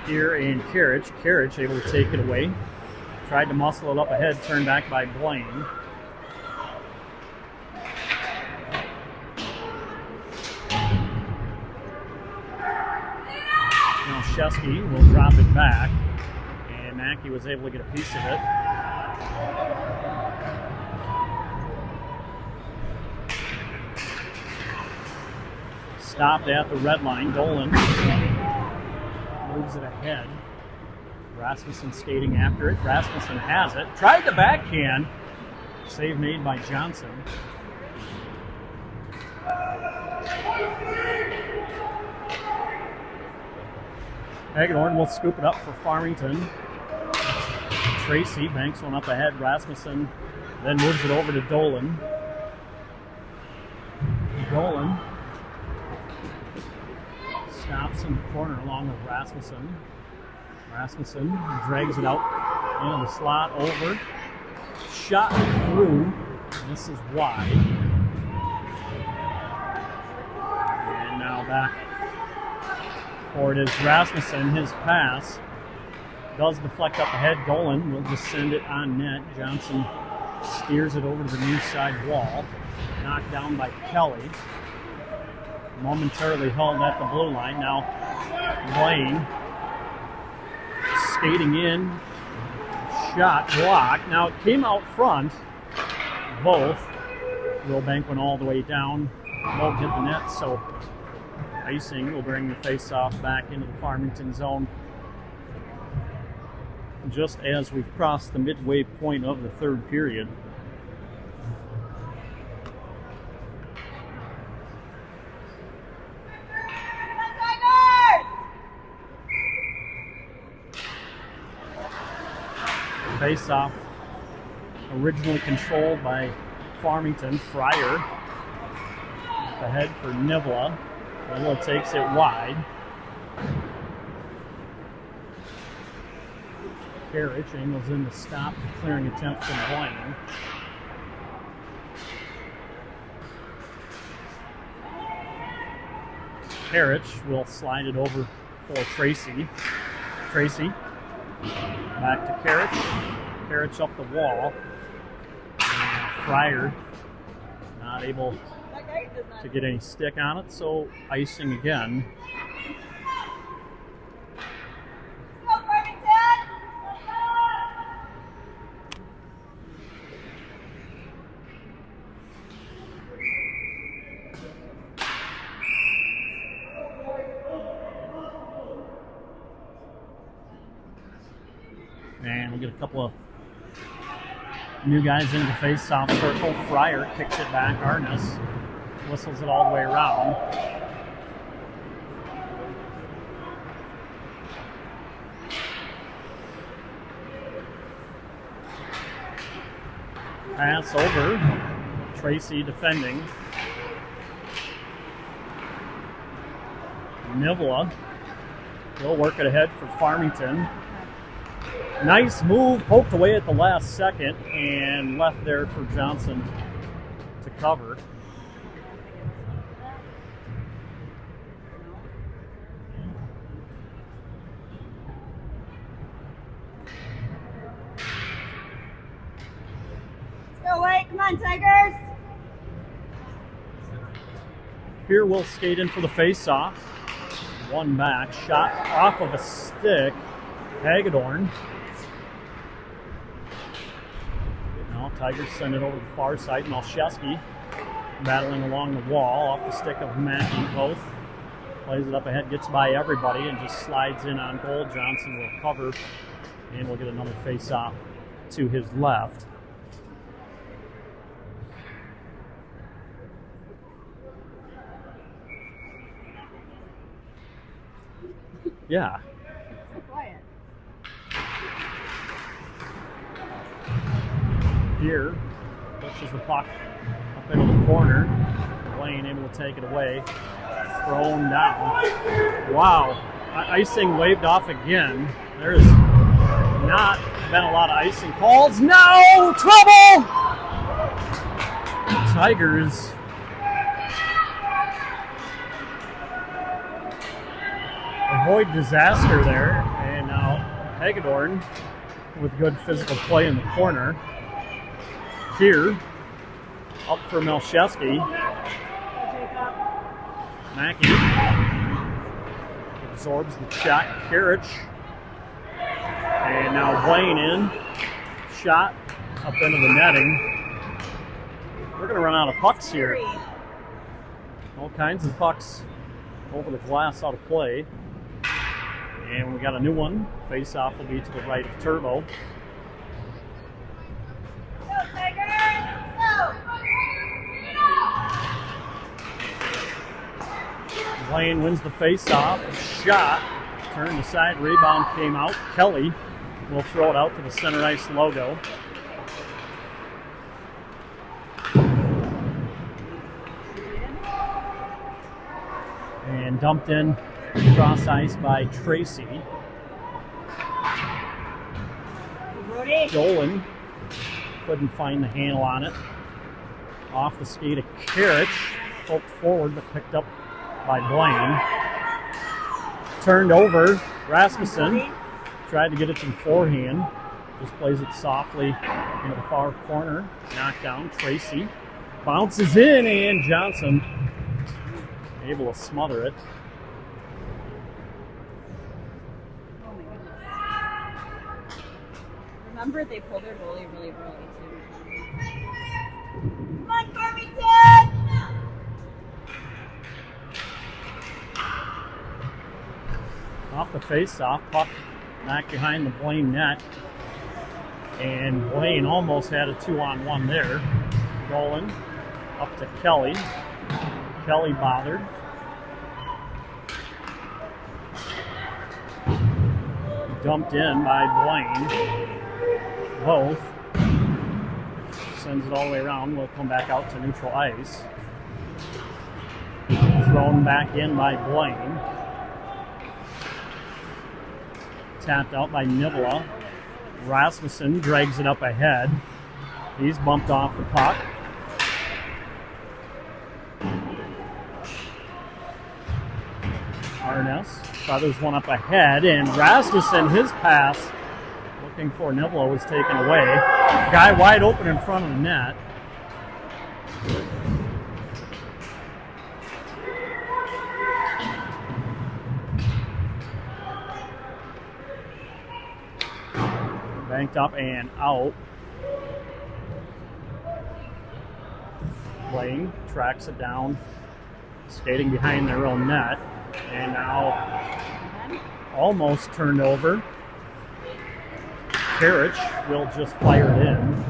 Here in Carriage. Carriage able to take it away. Tried to muscle it up ahead, turned back by Blaine. Now Shesky will drop it back, and Mackey was able to get a piece of it. Stopped at the red line. Dolan moves it ahead. Rasmussen skating after it. Rasmussen has it. Tried the backhand. Save made by Johnson. Hagedorn will scoop it up for Farmington. Tracy banks one up ahead. Rasmussen then moves it over to Dolan. Dolan stops in the corner along with Rasmussen. Rasmussen drags it out into the slot, over. Shot through. This is wide. And now back for it is Rasmussen. His pass does deflect up ahead. Dolan will just send it on net. Johnson steers it over to the near side wall. Knocked down by Kelly. Momentarily held at the blue line. Now Blaine skating in, shot blocked. Now it came out front. both. Wilbank went all the way down, won't hit the net, so icing will bring the face-off back into the Farmington zone just as we've crossed the midway point of the third period. Face-off originally controlled by Farmington. Fryer ahead for Nivla. Nivla takes it wide. Karich angles in to stop the clearing attempt from Blaine. Karich will slide it over for Tracy. Tracy back to Karich. Karich up the wall. And Fryer not able to get any stick on it, so icing again. And we'll get a couple of new guys into the face-off circle. Fryer kicks it back. Arness whistles it all the way around. Pass over. Tracy defending. Nivla will work it ahead for Farmington. Nice move, poked away at the last second and left there for Johnson to cover. Let's go, White. Come on, Tigers. Here we'll skate in for the face-off. One back, shot off of a stick. Hagedorn. Now Tigers send it over the far side. Malcheski battling along the wall off the stick of Mackey. Both plays it up ahead, gets by everybody, and just slides in on goal. Johnson will cover, and we'll get another face-off to his left. Yeah. So quiet. Here pushes the puck up into the corner. Blaine able to take it away. Thrown down. Wow. Icing waved off again. There's not been a lot of icing calls. No! Trouble! Tigers avoid disaster there. And now Hagedorn with good physical play in the corner. Here, up for Malcheski. Mackey absorbs the check. Karich. And now Blaine in. Shot up into the netting. We're going to run out of pucks here. All kinds of pucks over the glass out of play. And we got a new one. Face-off will be to the right of Turbo. Go, Tigers! Go! Blaine wins the face-off. Shot. Turned aside. Rebound came out. Kelly will throw it out to the center ice logo. And dumped in cross ice by Tracy. Dolan couldn't find the handle on it. Off the skate of Karich. Poked forward but picked up by Blaine. Turned over. Rasmussen tried to get it to the forehand. Just plays it softly into the far corner. Knocked down. Tracy bounces in and Johnson able to smother it. Oh my goodness. Remember, they pulled their goalie really early, too. Off the face-off, puck back behind the Blaine net. And Blaine almost had a 2-on-1 there. Dolan up to Kelly. Kelly bothered. Dumped in by Blaine. Both. Sends it all the way around. Will come back out to neutral ice. Thrown back in by Blaine. Tapped out by Nivola. Rasmussen drags it up ahead. He's bumped off the puck. Arness feathers one up ahead, and Rasmussen, his pass, looking for Nivola, was taken away. Guy wide open in front of the net. Banked up and out. Blaine tracks it down, skating behind their own net, and now almost turned over. Karich will just fire it in.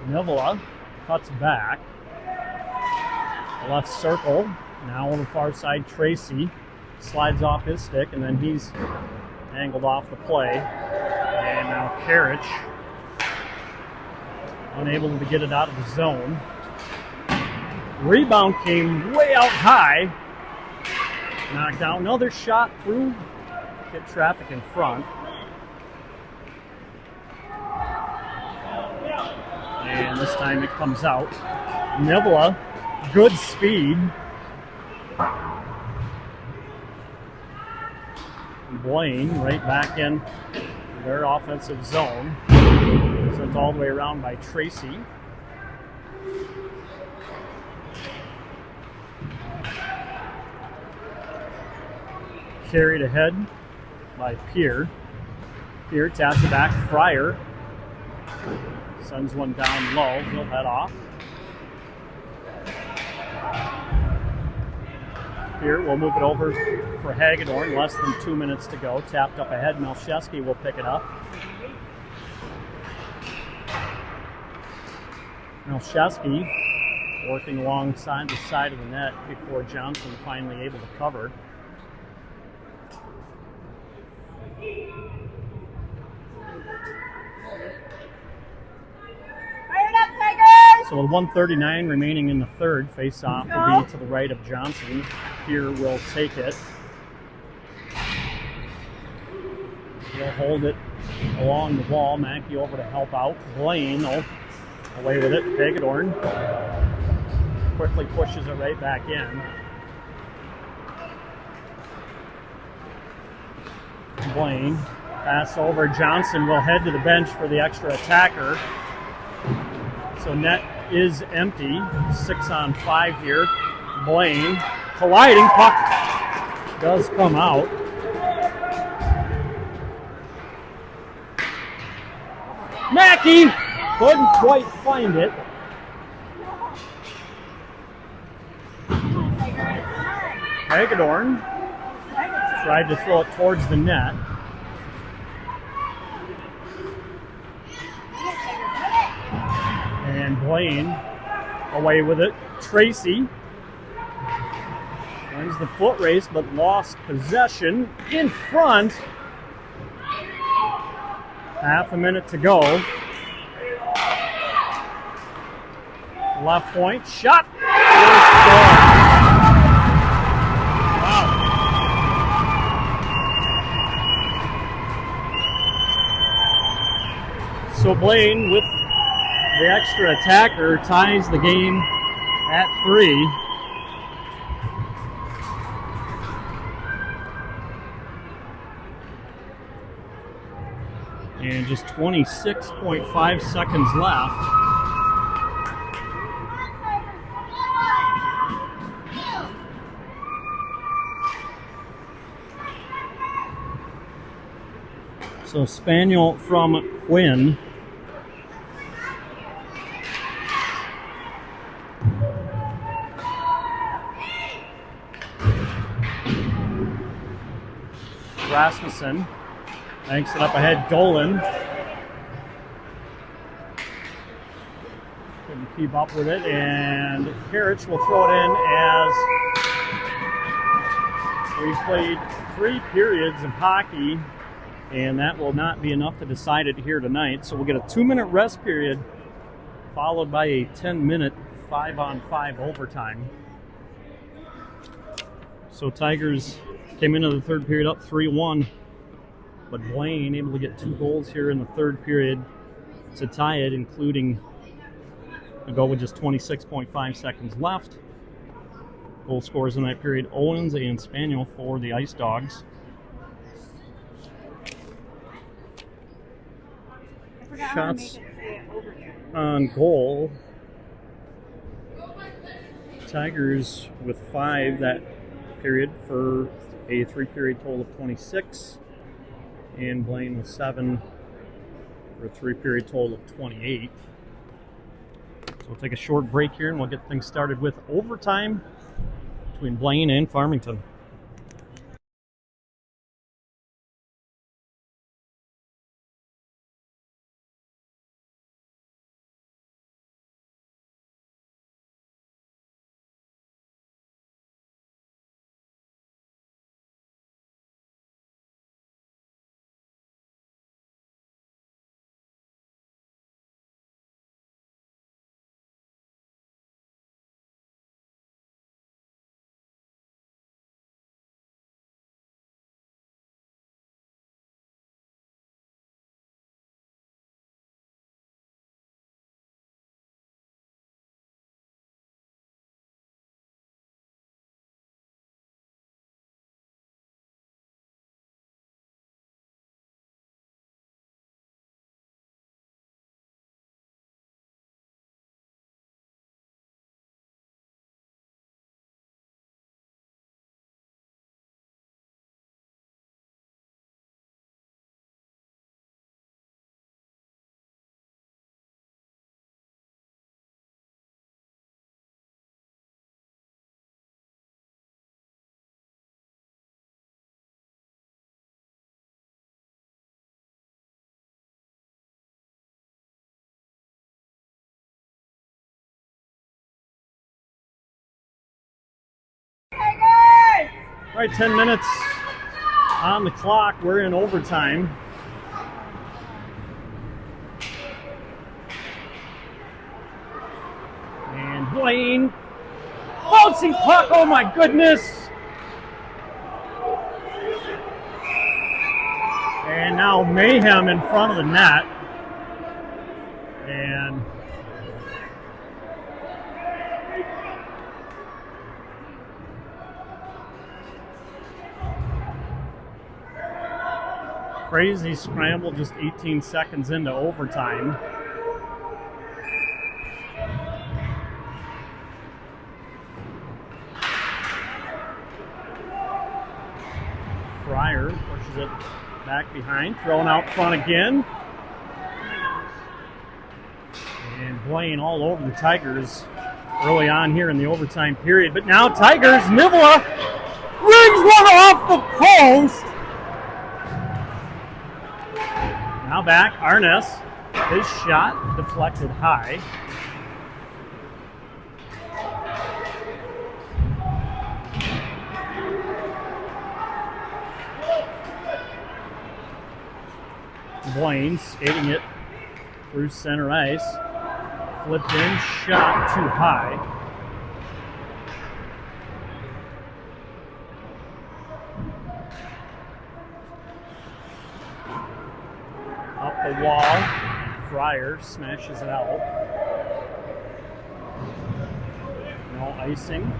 Nivola cuts back. Left circle. Now on the far side, Tracy slides off his stick, and then he's angled off the play. And now Karich, unable to get it out of the zone. Rebound came way out high. Knocked out. Another shot through. Hit traffic in front. And this time it comes out. Nivola, good speed. Blaine right back in their offensive zone. Sent all the way around by Tracy. Carried ahead by Pierre. Pierre taps it back. Fryer sends one down low. He'll head off. Here, we'll move it over for Hagedorn. Less than 2 minutes to go. Tapped up ahead. Melchewski will pick it up. Melchewski working alongside the side of the net before Johnson finally able to cover. So with 1:39 remaining in the third, face-off will be to the right of Johnson. Here will take it. He'll hold it along the wall. Mackey over to help out. Blaine away with it. Hagedorn quickly pushes it right back in. Blaine pass over. Johnson will head to the bench for the extra attacker. So net is empty. 6-on-5 here. Blaine colliding. Puck does come out. Mackey couldn't quite find it. Hagedorn tried to throw it towards the net. And Blaine away with it. Tracy wins the foot race but lost possession in front. Half a minute to go. Left point shot. Wow. So Blaine with the extra attacker ties the game at 3. And just 26.5 seconds left. So Spaniel from Quinn. Rasmussen banks it up ahead. Dolan couldn't keep up with it, and Karich will throw it in as we played 3 periods of hockey, and that will not be enough to decide it here tonight. So we'll get a 2-minute rest period followed by a 10-minute 5-on-5 overtime. So Tigers came into the third period up 3-1, but Blaine able to get 2 goals here in the third period to tie it, including a goal with just 26.5 seconds left. Goal scorers in that period, Owens and Spaniel for the Ice Dogs. Shots on goal. Tigers with 5 that period for a 3-period total of 26, and Blaine with 7 for a 3-period total of 28. So we'll take a short break here and we'll get things started with overtime between Blaine and Farmington. All right, 10 minutes on the clock. We're in overtime. And Blaine, bouncing puck, oh my goodness. And now mayhem in front of the net. And crazy scramble just 18 seconds into overtime. Fryer pushes it back behind, thrown out front again. And Blaine all over the Tigers early on here in the overtime period. But now Tigers, Nivola rings one off the post. Now back, Arnes. His shot deflected high. Blaine skating it through center ice. Flipped in, shot too high. Up the wall, Fryer smashes it out. No icing.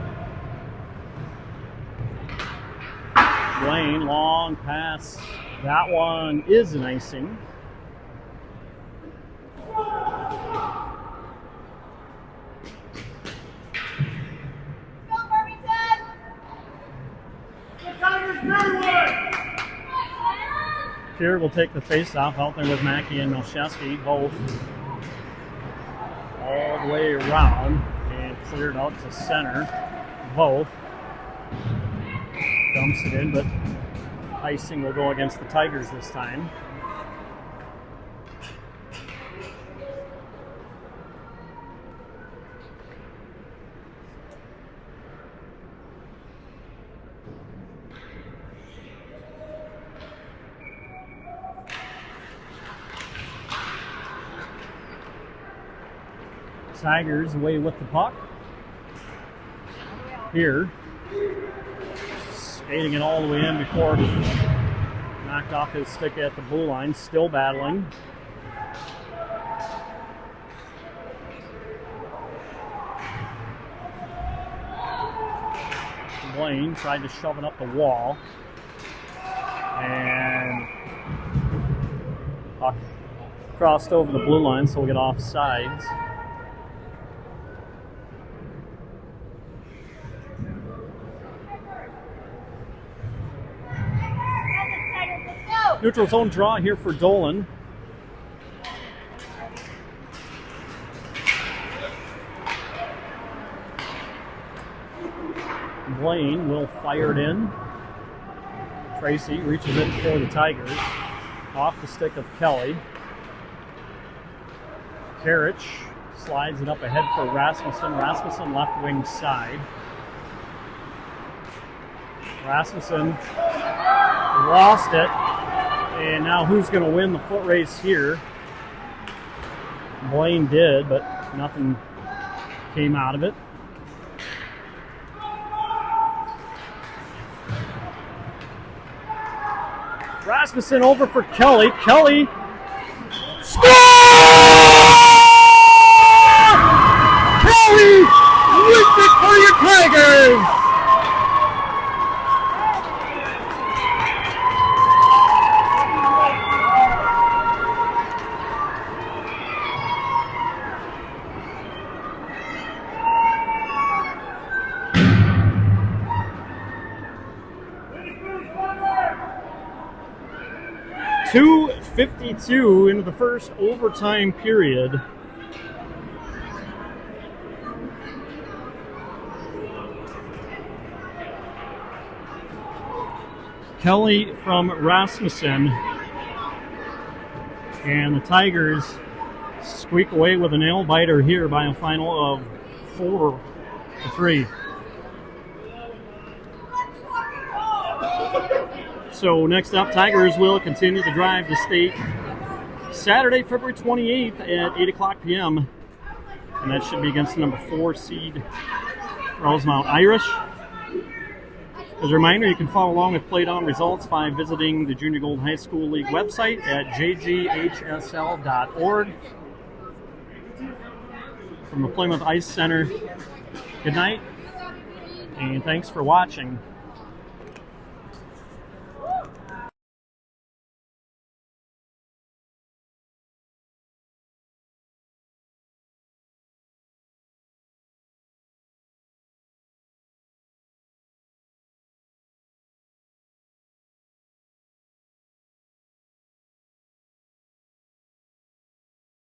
Blaine, long pass. That one is an icing. Here will take the face-off, helping with Mackey and Milchewski, both all the way around, and cleared out to center. Both dumps it in, but Icing will go against the Tigers this time. Tigers away with the puck. Here, skating it all the way in before knocked off his stick at the blue line, still battling. Blaine tried to shove it up the wall, and puck crossed over the blue line, so we'll get offsides. Neutral zone draw here for Dolan. Blaine will fire it in. Tracy reaches it for the Tigers. Off the stick of Kelly. Karich slides it up ahead for Rasmussen. Rasmussen left wing side. Rasmussen lost it. And now who's going to win the foot race here? Blaine did, but nothing came out of it. Rasmussen over for Kelly. Kelly scores! Kelly wins it for your Tigers! .252 into the first overtime period. Kelly from Rasmussen, and the Tigers squeak away with a nail biter here by a final of 4-3. So next up, Tigers will continue to drive to state Saturday, February 28th at 8 o'clock p.m. And that should be against the number 4 seed Rosemount Irish. As a reminder, you can follow along with Playdown results by visiting the Junior Gold High School League website at jghsl.org. From the Plymouth Ice Center, good night, and thanks for watching.